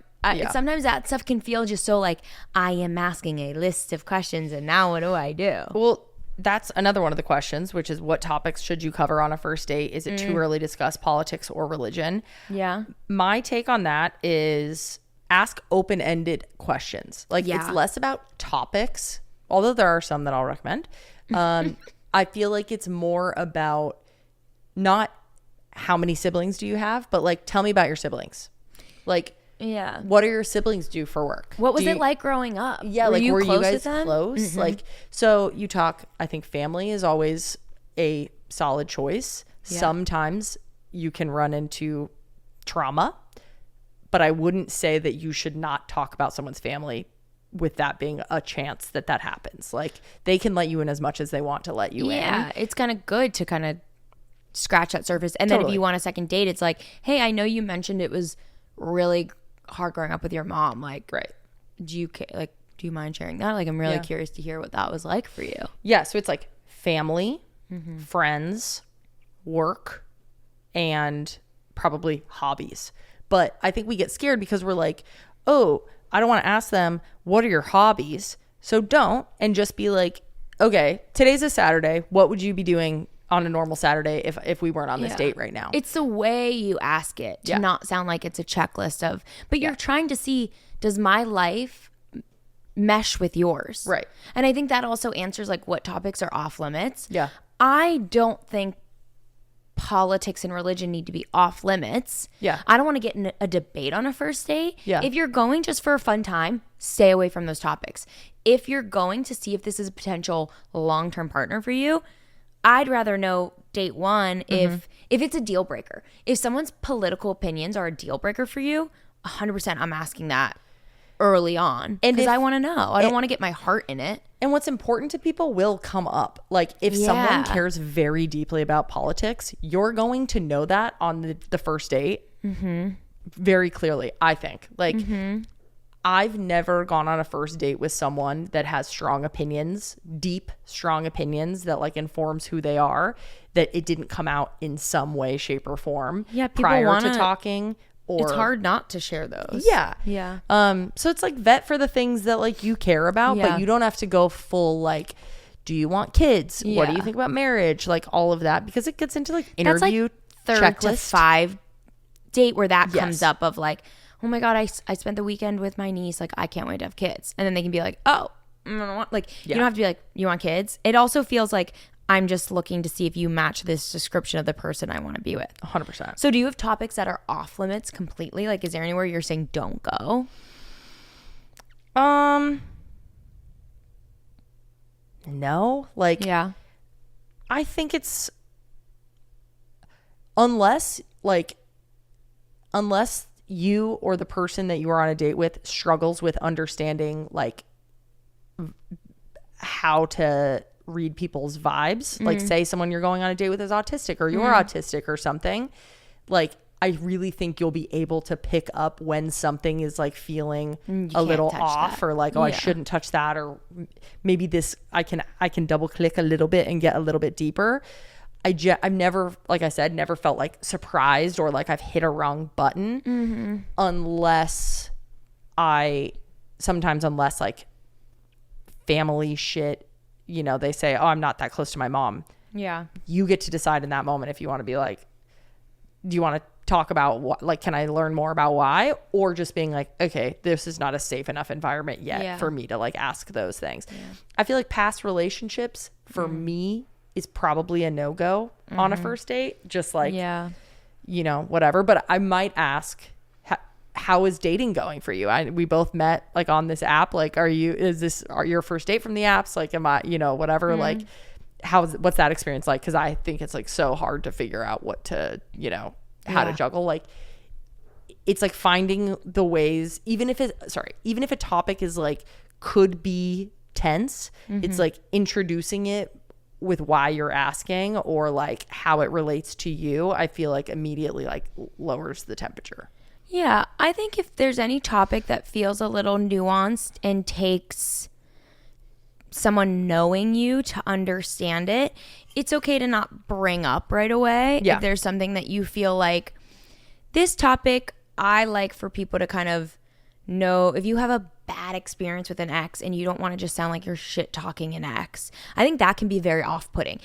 sometimes that stuff can feel just so like, I am asking a list of questions, and now what do I do? Well, that's another one of the questions, which is what topics should you cover on a first date? Is it too early to discuss politics or religion? Yeah. My take on that is ask open-ended questions. Like, it's less about topics, although there are some that I'll recommend. I feel like it's more about not how many siblings do you have, but like, tell me about your siblings. Like, yeah, what do your siblings do for work? What was it like growing up? Yeah, were you guys close? Mm-hmm. Like, so you talk, I think family is always a solid choice. Yeah. Sometimes you can run into trauma, but I wouldn't say that you should not talk about someone's family with that being a chance that happens. Like, they can let you in as much as they want to let you in. Yeah, it's kind of good to kind of scratch that surface. And then if you want a second date, it's like, hey, I know you mentioned it was really hard growing up with your mom. Like, right. Do you mind sharing that? Like, I'm really curious to hear what that was like for you. Yeah. So it's like family, friends, work, and probably hobbies. But I think we get scared because we're like, oh, I don't want to ask them, what are your hobbies? So don't, and just be like, okay, today's a Saturday. What would you be doing on a normal Saturday if we weren't on this date right now? It's the way you ask it to not sound like it's a checklist of, but you're trying to see, does my life mesh with yours? Right. And I think that also answers like what topics are off limits. Yeah. I don't think politics and religion need to be off limits. Yeah. I don't want to get in a debate on a first date. Yeah. If you're going just for a fun time, stay away from those topics. If you're going to see if this is a potential long-term partner for you, I'd rather know date one if it's a deal breaker. If someone's political opinions are a deal breaker for you, 100% I'm asking that early on, because I want to know. I don't want to get my heart in it. And what's important to people will come up. Like, if someone cares very deeply about politics, you're going to know that on the first date very clearly, I think. Like, I've never gone on a first date with someone that has strong opinions, deep, strong opinions that like informs who they are, that it didn't come out in some way, shape, or form prior to talking. Or it's hard not to share those. Yeah. Yeah. So it's like vet for the things that like you care about, but you don't have to go full like, do you want kids? Yeah. What do you think about marriage? Like all of that, because it gets into like interview that's like 3rd to 5 date where that comes up of like, oh my God, I spent the weekend with my niece. Like, I can't wait to have kids. And then they can be like, oh, like, you don't have to be like, you want kids? It also feels like I'm just looking to see if you match this description of the person I want to be with. 100%. So do you have topics that are off limits completely? Like, is there anywhere you're saying don't go? No. Like, I think it's unless you or the person that you are on a date with struggles with understanding like how to read people's vibes, like say someone you're going on a date with is autistic or you're autistic or something, like I really think you'll be able to pick up when something is like feeling a little off or like, oh, I shouldn't touch that, or maybe this I can double click a little bit and get a little bit deeper. I've never, like I said, never felt like surprised or like I've hit a wrong button unless like family shit, you know, they say, oh, I'm not that close to my mom. Yeah. You get to decide in that moment if you want to be like, do you want to talk about what, like, can I learn more about why? Or just being like, okay, this is not a safe enough environment yet for me to like ask those things. Yeah. I feel like past relationships for me is probably a no-go on a first date. Just like, yeah, you know, whatever. But I might ask, how is dating going for you? We both met like on this app. Like, is this your first date from the apps? Like, am I, you know, whatever, like what's that experience like? Cause I think it's like so hard to figure out what to, you know, how to juggle. Like, it's like finding the ways, even if a topic is like, could be tense, it's like introducing it with why you're asking or like how it relates to you. I feel like immediately like lowers the temperature. Yeah, I think if there's any topic that feels a little nuanced and takes someone knowing you to understand it, it's okay to not bring up right away. Yeah. If there's something that you feel like, this topic, I like for people to kind of know, if you have a bad experience with an ex and you don't want to just sound like you're shit talking an ex, I think that can be very off-putting.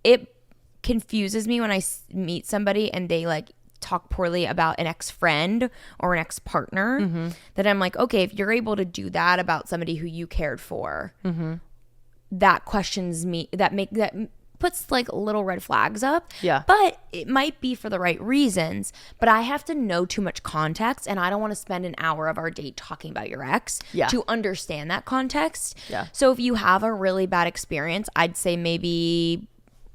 It confuses me when I meet somebody and they like talk poorly about an ex-friend or an ex-partner, that I'm like, okay, if you're able to do that about somebody who you cared for, that questions me, that puts like little red flags up. Yeah. But it might be for the right reasons, but I have to know too much context, and I don't want to spend an hour of our date talking about your ex to understand that context. Yeah. So if you have a really bad experience, I'd say maybe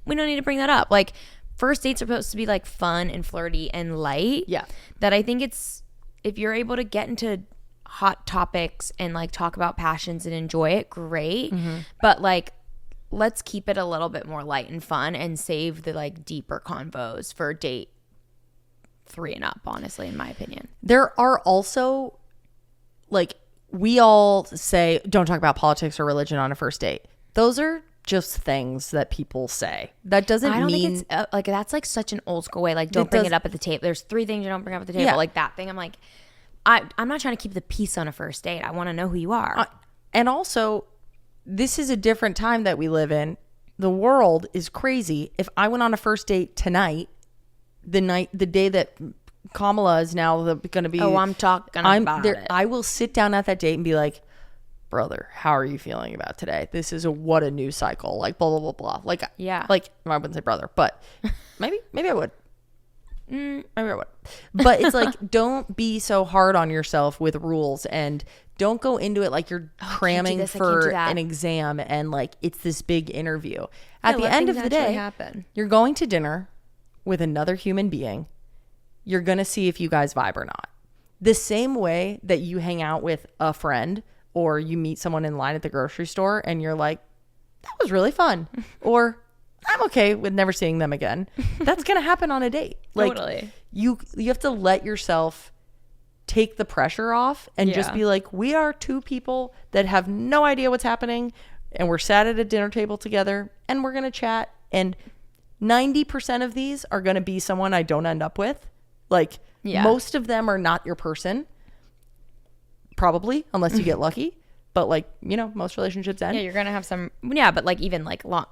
we don't need to bring that up. Like, first dates are supposed to be like fun and flirty and light. Yeah. That I think it's, if you're able to get into hot topics and like talk about passions and enjoy it, great. But like, let's keep it a little bit more light and fun and save the like deeper convos for date 3 and up, honestly, in my opinion. There are also like, we all say don't talk about politics or religion on a first date. Those are just things that people say. That doesn't mean, I don't think it's like, that's like such an old school way. Like, don't bring it up at the table. There's 3 things you don't bring up at the table. Yeah. Like that thing. I'm like, I'm not trying to keep the peace on a first date. I want to know who you are. And also, this is a different time that we live in. The world is crazy. If I went on a first date tonight, the day that Kamala is now going to be, I'm talking about it. I will sit down at that date and be like, brother, how are you feeling about today? This is what a news cycle, like blah, blah, blah, blah. Like, yeah. Like, I wouldn't say brother, but maybe I would. Maybe I would. But it's like, don't be so hard on yourself with rules, and don't go into it like you're cramming for an exam and like it's this big interview. At the end of the day, you're going to dinner with another human being. You're going to see if you guys vibe or not. The same way that you hang out with a friend or you meet someone in line at the grocery store and you're like, that was really fun. Or I'm okay with never seeing them again. That's going to happen on a date. Like, totally. You have to let yourself take the pressure off and just be like, we are 2 people that have no idea what's happening, and we're sat at a dinner table together and we're going to chat. And 90% of these are going to be someone I don't end up with. Like, most of them are not your person. Probably, unless you get lucky. But like, you know, most relationships end. Yeah, you're going to have some, but like even like long,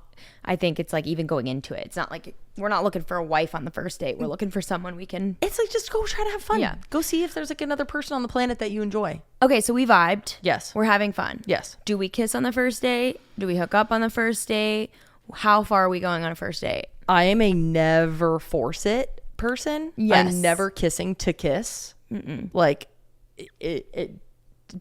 I think it's like even going into it, it's not like, we're not looking for a wife on the first date. We're looking for someone we can. It's like, just go try to have fun. Yeah. Go see if there's like another person on the planet that you enjoy. Okay, so we vibed. Yes. We're having fun. Yes. Do we kiss on the first date? Do we hook up on the first date? How far are we going on a first date? I am a never force it person. Yes. I'm never kissing to kiss. Like,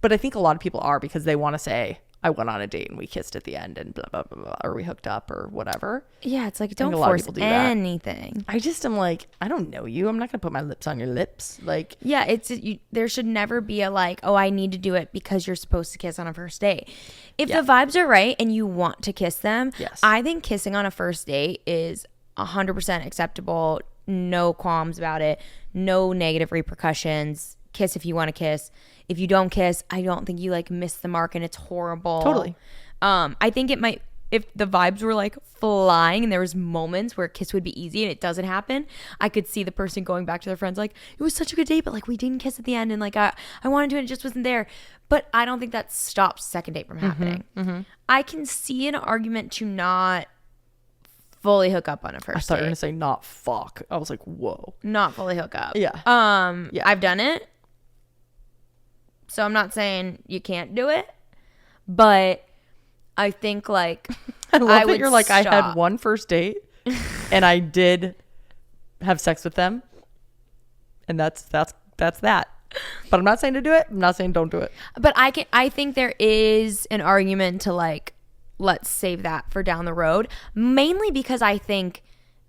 but I think a lot of people are, because they want to say, I went on a date and we kissed at the end and blah, blah, blah, blah, or we hooked up or whatever. Yeah, it's like, don't force anything. I just am like, I don't know you. I'm not going to put my lips on your lips. Like, yeah, there should never be a like, oh, I need to do it because you're supposed to kiss on a first date. If the vibes are right and you want to kiss them, I think kissing on a first date is 100% acceptable. No qualms about it. No negative repercussions. Kiss if you want to kiss. If you don't kiss, I don't think you like miss the mark and it's horrible. Totally. I think it might, if the vibes were like flying and there was moments where a kiss would be easy and it doesn't happen, I could see the person going back to their friends like, it was such a good date, but like we didn't kiss at the end and like I wanted to and it just wasn't there. But I don't think that stops second date from happening. I can see an argument to not fully hook up on a first date. I thought you were going to say not fuck. I was like, whoa. Not fully hook up. Yeah. I've done it. So I'm not saying you can't do it, but I think like I love that would you're like, I had stop. one first date and I did have sex with them. And that's that. But I'm not saying to do it. I'm not saying don't do it. But I think there is an argument to like, let's save that for down the road. Mainly because I think,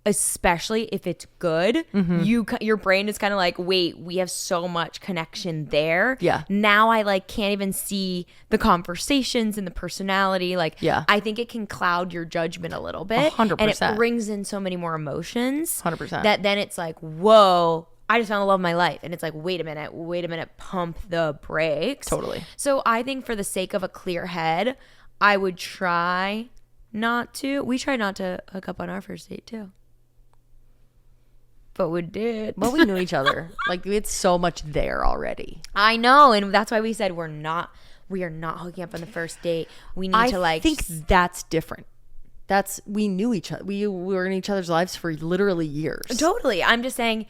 especially if it's good, your brain is kind of like, wait, we have so much connection there. Yeah. Now I like can't even see the conversations and the personality. Like, Yeah. I think it can cloud your judgment a little bit. 100%. And it brings in so many more emotions. 100%. That then it's like, whoa, I just found the love of my life. And it's like, wait a minute, pump the brakes. Totally. So I think for the sake of a clear head, I would try not to. We tried not to hook up on our first date too. But we did. But we knew each other. Like, we had so much there already. I know. And that's why we said we are not hooking up on the first date. We need to like. I think that's different. We knew each other. We were in each other's lives for literally years. Totally. I'm just saying,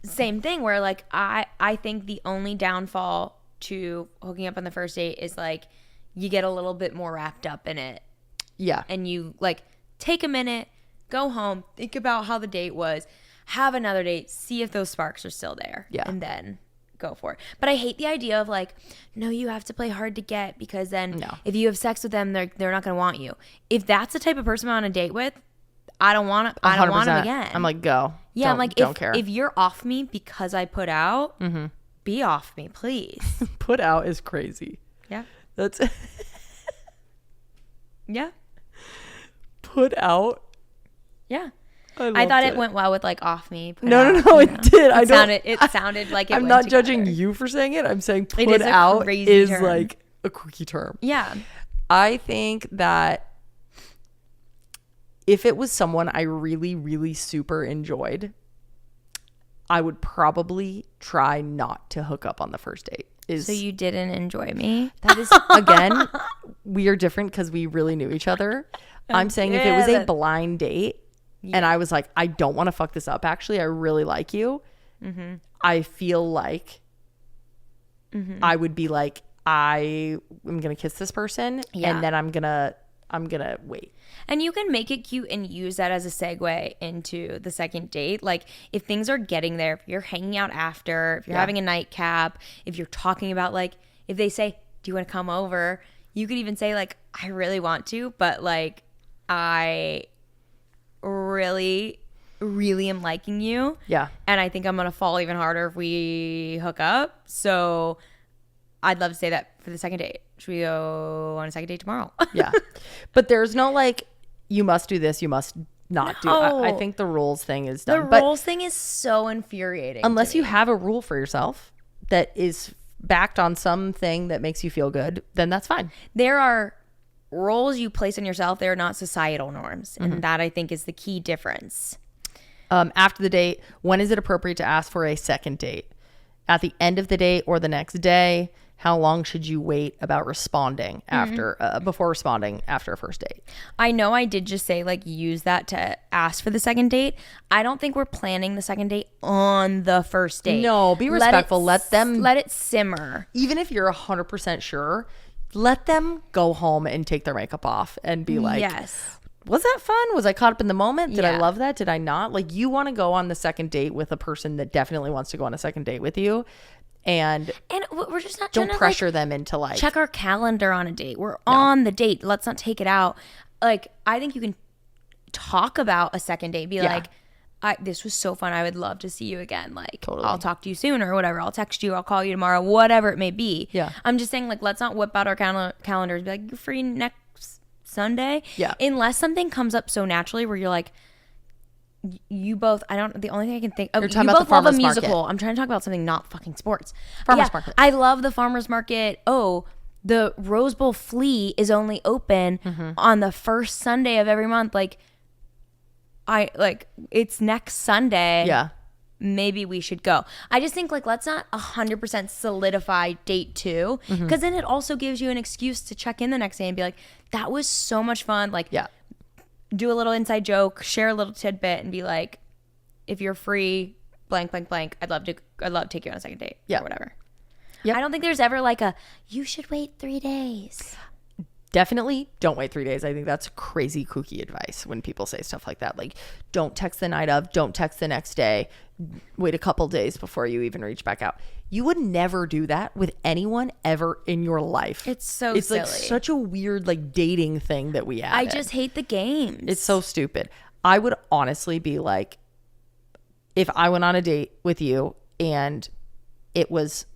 same thing where like I think the only downfall to hooking up on the first date is like you get a little bit more wrapped up in it. Yeah. And you like take a minute, go home, think about how the date was, have another date, see if those sparks are still there. Yeah. And then go for it. But I hate the idea of like, no, you have to play hard to get because then if you have sex with them, they're not going to want you. If that's the type of person I'm on a date with, I don't want them again. I'm like, go. Yeah, I'm like, don't care. If you're off me because I put out, be off me, please. Put out is crazy. Yeah. That's Yeah. Put out. Yeah. I thought it went well with like off me. No, it did. It sounded like it I'm went not together. judging you for saying it. I'm saying put is a out crazy is term. like a quickie term. Yeah. I think that if it was someone I really, really super enjoyed, I would probably try not to hook up on the first date. So you didn't enjoy me? That is, again, we are different because we really knew each other. I'm saying if it was a blind date and I was like, I don't want to fuck this up, actually, I really like you. I feel like I would be like, I am going to kiss this person and then I'm going to wait. And you can make it cute and use that as a segue into the second date. Like if things are getting there, if you're hanging out after, if you're having a nightcap, if you're talking about like, if they say, do you want to come over? You could even say like, I really want to, but like, I really, really am liking you. Yeah. And I think I'm going to fall even harder if we hook up. So I'd love to say that for the second date. Should we go on a second date tomorrow? Yeah. But there's no like, you must do this, you must not do. I think the rules thing is done. The rules thing is so infuriating. Unless you have a rule for yourself that is backed on something that makes you feel good, then that's fine. There are roles you place on yourself. They're not societal norms. And that I think is the key difference. After the date, when is it appropriate to ask for a second date? At the end of the date or the next day? How long should you wait about responding after before responding after a first date? I know I did just say like use that to ask for the second date. I don't think we're planning the second date on the first date. No, be respectful. Let it simmer. Even if you're 100% sure, let them go home and take their makeup off and be like, yes. Was that fun? Was I caught up in the moment? Did I love that? Did I not? Like, you want to go on the second date with a person that definitely wants to go on a second date with you. And we're just not don't pressure them into like check our calendar on a date. We're on the date. Let's not take it out. Like, I think you can talk about a second date. Be like, this was so fun. I would love to see you again. Like, I'll talk to you soon or whatever. I'll text you. I'll call you tomorrow. Whatever it may be. Yeah. I'm just saying, like, let's not whip out our calendars. Be like, you're free next Sunday. Yeah. Unless something comes up so naturally where you're like, you both, the only thing I can think of, you both love a musical. Market. I'm trying to talk about something not fucking sports. Farmer's market. I love the farmer's market. Oh, the Rose Bowl Flea is only open on the first Sunday of every month. Like, it's next Sunday. Yeah. Maybe we should go. I just think like, let's not 100% solidify date 2 because then it also gives you an excuse to check in the next day and be like, that was so much fun. Like, do a little inside joke, share a little tidbit, and be like, if you're free, blank, blank, blank, I'd love to take you on a second date or whatever. Yep. I don't think there's ever like you should wait 3 days. definitely don't wait 3 days. I think that's crazy kooky advice when people say stuff like that. Like, don't text the night of, don't text the next day, wait a couple days before you even reach back out. You would never do that with anyone ever in your life. It's so it's silly. Like such a weird like dating thing that we added. I just hate the games. It's so stupid. I would honestly be like, if I went on a date with you and it was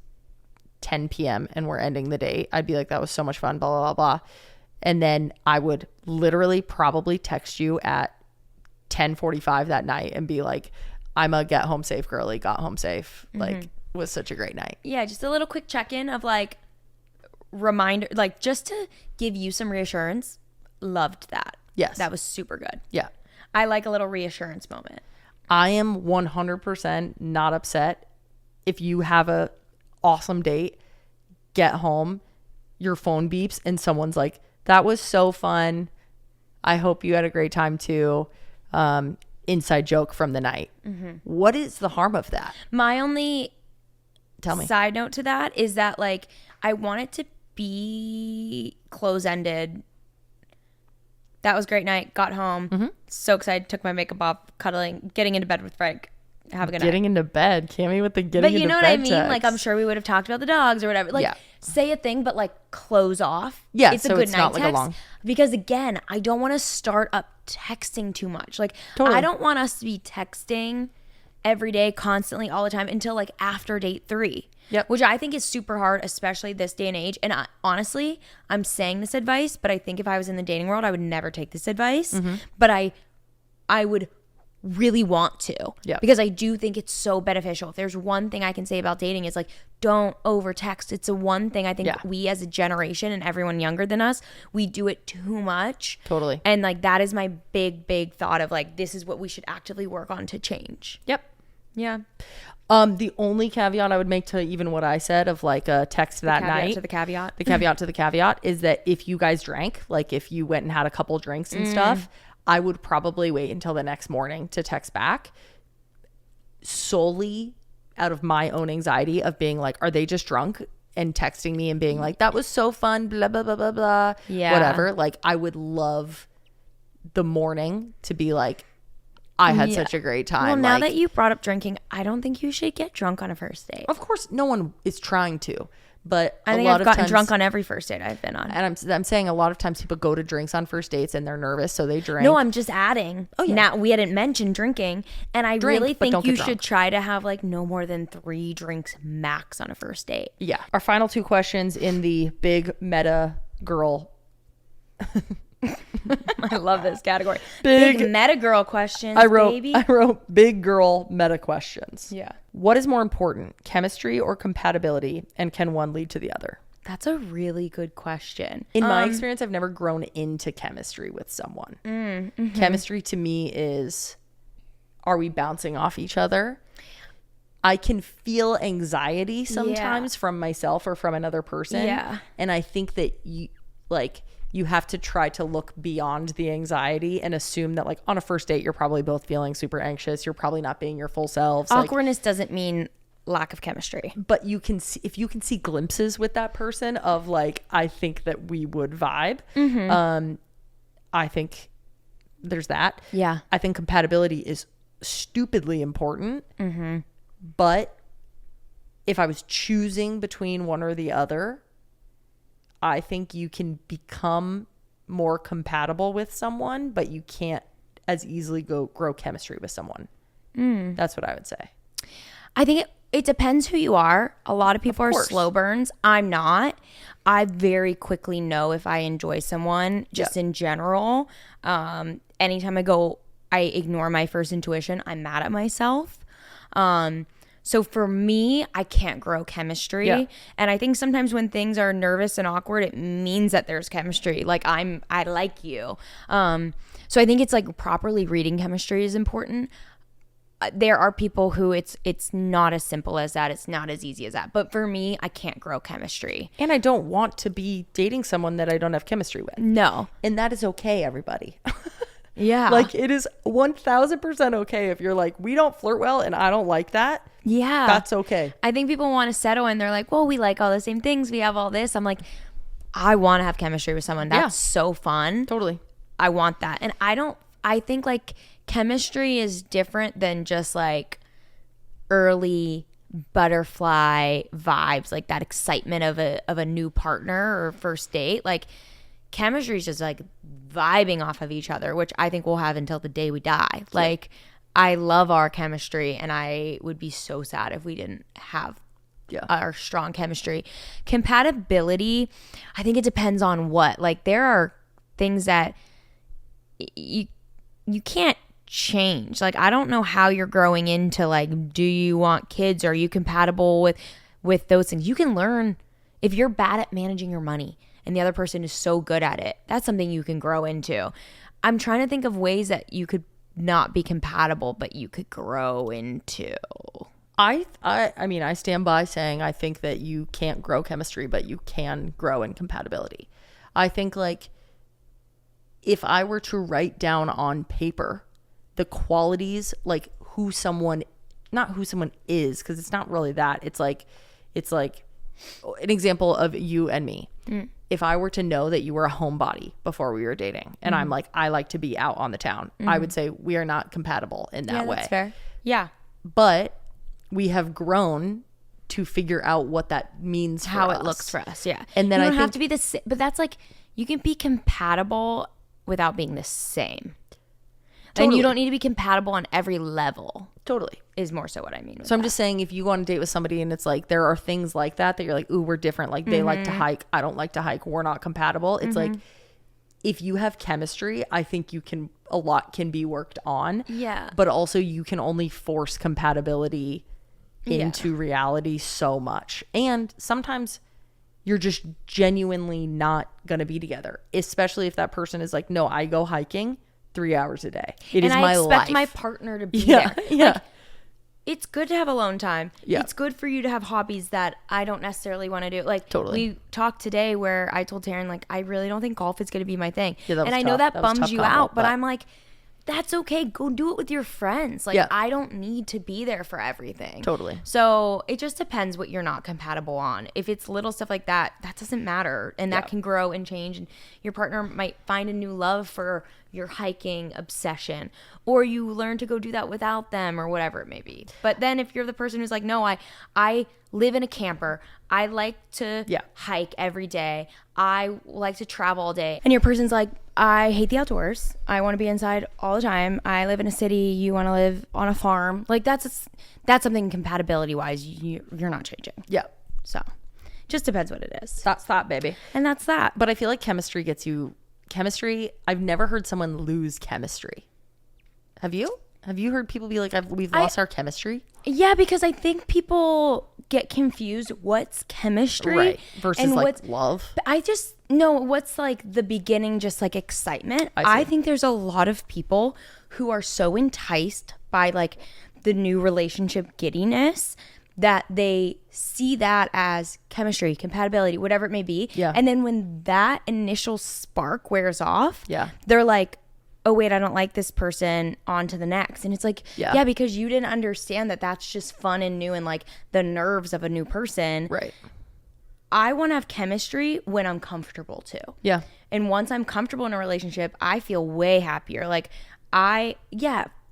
10 p.m. and we're ending the date, I'd be like, that was so much fun, blah, blah, blah, blah. And then I would literally probably text you at 10:45 that night and be like, I'm a get home safe girly, got home safe. Like, was such a great night. Yeah, just a little quick check-in of like reminder, like just to give you some reassurance. Loved that. Yes. That was super good. Yeah. I like a little reassurance moment. I am 100% not upset if you have a awesome date, get home, your phone beeps and someone's like, that was so fun, I hope you had a great time too, inside joke from the night. What is the harm of that? My only Tell me. side note to that is that like I want it to be close-ended. That was a great night, got home, so excited, took my makeup off, cuddling, getting into bed with Frank. Have a good night. Getting into bed. Cammy with the getting but into bed. But you know what I mean? text. Like, I'm sure we would have talked about the dogs or whatever. Like, Yeah. say a thing, but like close off. Yeah, it's so a good it's night not like a text. long- Because again, I don't want to start up texting too much. Like, Totally. I don't want us to be texting every day, constantly, all the time until like after date 3. Yep. Which I think is super hard, especially this day and age. And honestly, I'm saying this advice, but I think if I was in the dating world, I would never take this advice. But I would really want to. Yeah. Because I do think it's so beneficial. If there's one thing I can say about dating is like, don't over text. It's the one thing I think we as a generation and everyone younger than us, we do it too much. Totally. And like that is my big thought of like, this is what we should actively work on to change. Yep. Yeah. The only caveat I would make to even what I said of like a text that night. To the caveat. The caveat to the caveat is that if you guys drank, like if you went and had a couple drinks and stuff, I would probably wait until the next morning to text back, solely out of my own anxiety of being like, are they just drunk? And texting me and being like, that was so fun, blah, blah, blah, blah, blah. Yeah. Whatever. Like, I would love the morning to be like, I had such a great time. Well, now like, that you brought up drinking, I don't think you should get drunk on a first date. of course, no one is trying to, but I think I've gotten drunk on every first date I've been on. And I'm saying a lot of times people go to drinks on first dates and they're nervous, so they drink. No, I'm just adding. Oh, yeah. Now, we hadn't mentioned drinking, and I Drink, really but think don't you get should drunk. try to have like no more than 3 drinks max on a first date. Yeah. Our final 2 questions in the big meta girl. I love this category. Big- Big meta girl questions, I wrote baby. big girl meta questions. Yeah. What is more important, chemistry or compatibility, and can one lead to the other? That's a really good question. In my experience, I've never grown into chemistry with someone. Chemistry to me is, are we bouncing off each other? I can feel anxiety sometimes from myself or from another person. Yeah. And I think that you have to try to look beyond the anxiety and assume that like on a first date, you're probably both feeling super anxious. You're probably not being your full selves. Awkwardness doesn't mean lack of chemistry. But you can see, if you can see glimpses with that person of like, I think that we would vibe. I think there's that. Yeah. I think compatibility is stupidly important. But if I was choosing between one or the other, I think you can become more compatible with someone, but you can't as easily grow chemistry with someone. That's what I would say. I think it depends who you are. A lot of people are slow burns. I'm not. I very quickly know if I enjoy someone just in general. Anytime I ignore my first intuition, I'm mad at myself. So for me, I can't grow chemistry. Yeah. And I think sometimes when things are nervous and awkward, it means that there's chemistry. Like I like you. So I think it's like properly reading chemistry is important. There are people who it's not as simple as that. It's not as easy as that. But for me, I can't grow chemistry. And I don't want to be dating someone that I don't have chemistry with. No. And that is okay, everybody. Yeah. Like it is 1000% okay if you're like, we don't flirt well and I don't like that. Yeah. That's okay. I think people want to settle and they're like, well, we like all the same things. We have all this. I'm like, I want to have chemistry with someone. That's so fun. Totally. I want that. And I think like chemistry is different than just like early butterfly vibes, like that excitement of a new partner or first date. Like chemistry is just like vibing off of each other, which I think we'll have until the day we die. Like I love our chemistry, and I would be so sad if we didn't have our strong chemistry. Compatibility, I think it depends on what. Like there are things that you can't change. Like I don't know how you're growing into like, do you want kids? Are you compatible with those things? You can learn if you're bad at managing your money and the other person is so good at it. That's something you can grow into. I'm trying to think of ways that you could not be compatible, but you could grow into. I mean, I stand by saying I think that you can't grow chemistry, but you can grow in compatibility. I think like if I were to write down on paper the qualities, like not who someone is, because it's not really that. It's like an example of you and me. If I were to know that you were a homebody before we were dating, and I'm like, I like to be out on the town, I would say we are not compatible in that way. That's fair. Yeah. But we have grown to figure out what that means for how us. It looks for us. Yeah. And then you I don't think have to be the same, but that's like, you can be compatible without being the same. Totally. And you don't need to be compatible on every level. Totally. Is more so what I mean. So I'm just saying, if you go on a date with somebody and it's like there are things like that you're like, ooh, we're different. Like they like to hike, I don't like to hike, we're not compatible. It's like if you have chemistry, I think a lot can be worked on. Yeah. But also you can only force compatibility into reality so much. And sometimes you're just genuinely not gonna be together, especially if that person is like, no, I go hiking 3 hours a day. It is my life. I expect my partner to be there. Yeah. Like, it's good to have alone time. Yeah. It's good for you to have hobbies that I don't necessarily want to do. Like Totally. We talked today where I told Taryn, like, I really don't think golf is going to be my thing. Yeah, that was and I tough. know that That was bums tough you combo, out, but but I'm like, that's okay. Go do it with your friends. Like, I don't need to be there for everything. Totally. So it just depends what you're not compatible on. If it's little stuff like that, that doesn't matter. And that can grow and change. And your partner might find a new love for your hiking obsession, or you learn to go do that without them, or whatever it may be. But then if you're the person who's like, no, I live in a camper, I like to hike every day, I like to travel all day, and your person's like, I hate the outdoors, I want to be inside all the time, I live in a city, you want to live on a farm, like that's something compatibility wise you're not changing. So just depends what it is. That's that, baby. And that's that. But I feel like chemistry gets you I've never heard someone lose chemistry. Have you heard people be like, we've lost our chemistry? Yeah, because I think people get confused what's chemistry versus and like what's love. I just know what's like the beginning, just like excitement. I think there's a lot of people who are so enticed by like the new relationship giddiness that they see that as chemistry, compatibility, whatever it may be. Yeah. And then when that initial spark wears off, Yeah. they're like, oh, wait, I don't like this person, on to the next. And it's like, yeah, because you didn't understand that that's just fun and new and like the nerves of a new person. Right. I want to have chemistry when I'm comfortable too. Yeah. And once I'm comfortable in a relationship, I feel way happier. Like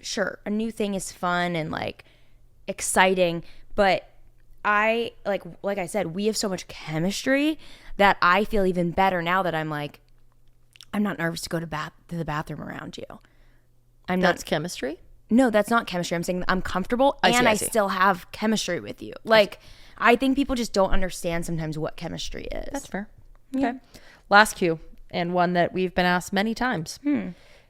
sure, a new thing is fun and like exciting, but I like I said, we have so much chemistry that I feel even better now that I'm like, I'm not nervous to go to the bathroom around you. That's chemistry? No, that's not chemistry. I'm saying that I'm comfortable and I still have chemistry with you. Like, I think people just don't understand sometimes what chemistry is. That's fair. Okay. Last cue, and one that we've been asked many times.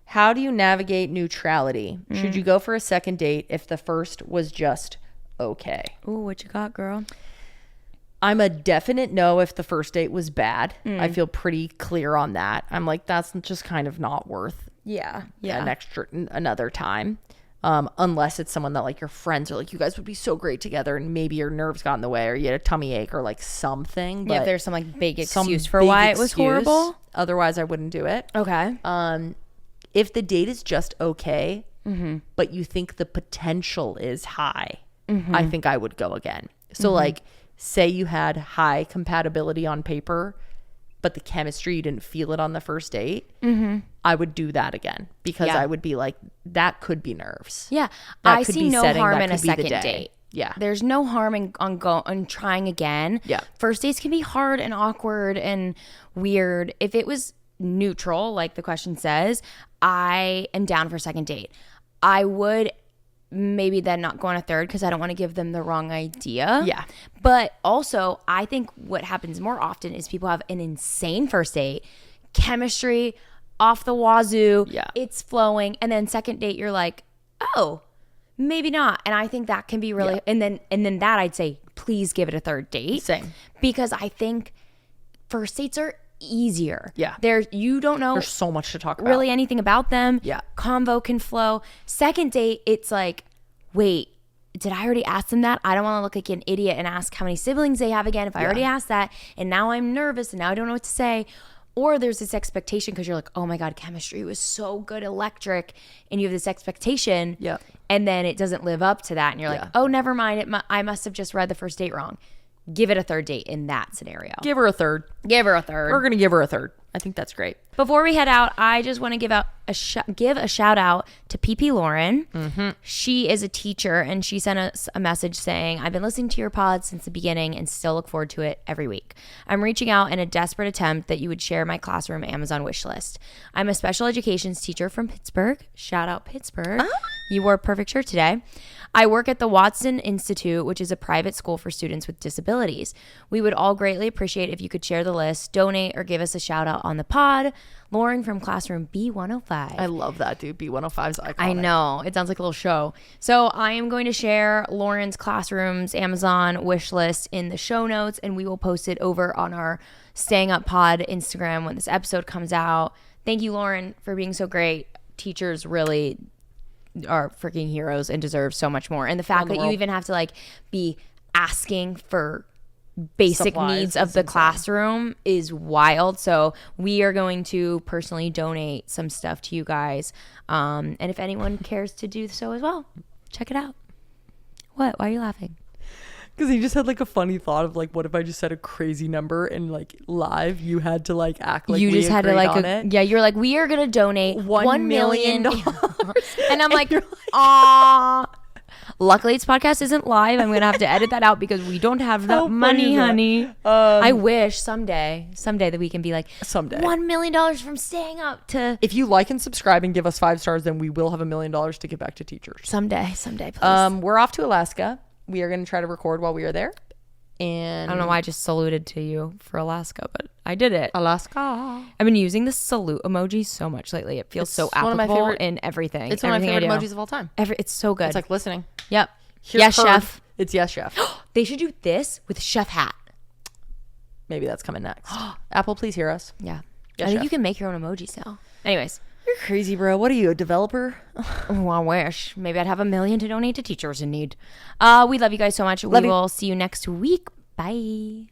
How do you navigate neutrality? Should you go for a second date if the first was just okay? Ooh, what you got, girl? I'm a definite no if the first date was bad. I feel pretty clear on that. I'm like, that's just kind of not worth another time. Unless it's someone that like your friends are like, you guys would be so great together, and maybe your nerves got in the way or you had a tummy ache or like something. But if there's some like big excuse for why it was horrible. Otherwise I wouldn't do it. Okay. If the date is just okay, but you think the potential is high, I think I would go again. So like, say you had high compatibility on paper, but the chemistry, you didn't feel it on the first date, I would do that again because I would be like, that could be nerves. Yeah. That I could see be no setting, harm that in a could be the second day. date. Yeah. There's no harm in on trying again. Yeah. First dates can be hard and awkward and weird. If it was neutral, like the question says, I am down for a second date. I would maybe then not go on a third because I don't want to give them the wrong idea. Yeah. But also, I think what happens more often is people have an insane first date, chemistry off the wazoo, it's flowing, and then second date you're like, oh, maybe not. And I think that can be really and then that I'd say please give it a third date. Same. Because I think first dates are easier. Yeah. You don't know There's so much to talk about. really anything about them. Yeah. Convo can flow. Second date, it's like, wait, did I already ask them that? I don't want to look like an idiot and ask how many siblings they have again if I already asked that and now I'm nervous and now I don't know what to say. Or there's this expectation because you're like, oh my God, chemistry was so good, electric. And you have this expectation. Yeah. And then it doesn't live up to that. And you're like, oh, never mind. I must have just read the first date wrong. Give it a third date in that scenario. Give her a third. Give her a third. We're going to give her a third. I think that's great. Before we head out, I just want to give a shout out to PP Lauren. She is a teacher and she sent us a message saying, I've been listening to your pod since the beginning and still look forward to it every week. I'm reaching out in a desperate attempt that you would share my classroom Amazon wish list. I'm a special educations teacher from Pittsburgh. Shout out Pittsburgh. You wore a perfect shirt today. I work at the Watson Institute, which is a private school for students with disabilities. We would all greatly appreciate if you could share the list, donate, or give us a shout out on the pod. Lauren from classroom B105. I love that, dude. B105's iconic. I know. It sounds like a little show. So I am going to share Lauren's classroom's Amazon wish list in the show notes, and we will post it over on our Staying Up Pod Instagram when this episode comes out. Thank you, Lauren, for being so great. Teachers really are freaking heroes and deserve so much more. And the fact that you even have to like be asking for basic Supplies needs of the classroom is wild. So we are going to personally donate some stuff to you guys. And if anyone cares to do so as well, check it out. What? Why are you laughing? Because he just had like a funny thought of like, what if I just said a crazy number and like live, you had to like act like you we just had to like, it. yeah, you're like, we are going to donate $1 million. And I'm like, like, aw. Luckily, this podcast isn't live. I'm going to have to edit that out because we don't have that money, honey. I wish someday that we can be like, someday $1 million from staying up to. If you like and subscribe and give us 5 stars, then we will have $1 million to give back to teachers. Someday, please. We're off to Alaska. We are going to try to record while we are there. And I don't know why I just saluted to you for Alaska, but I did it. Alaska. I've been using the salute emoji so much lately. It feels so applicable in everything. It's one of my favorite emojis of all time. It's so good. It's like listening. Yep. Yes, chef. It's yes, chef. They should do this with chef hat. Maybe that's coming next. Apple, please hear us. Yeah. Yes, I think chef. you can make your own emojis now. Anyways. You're crazy, bro. What are you, a developer? Oh, I wish. Maybe I'd have $1 million to donate to teachers in need. We love you guys so much. We will see you next week. Bye.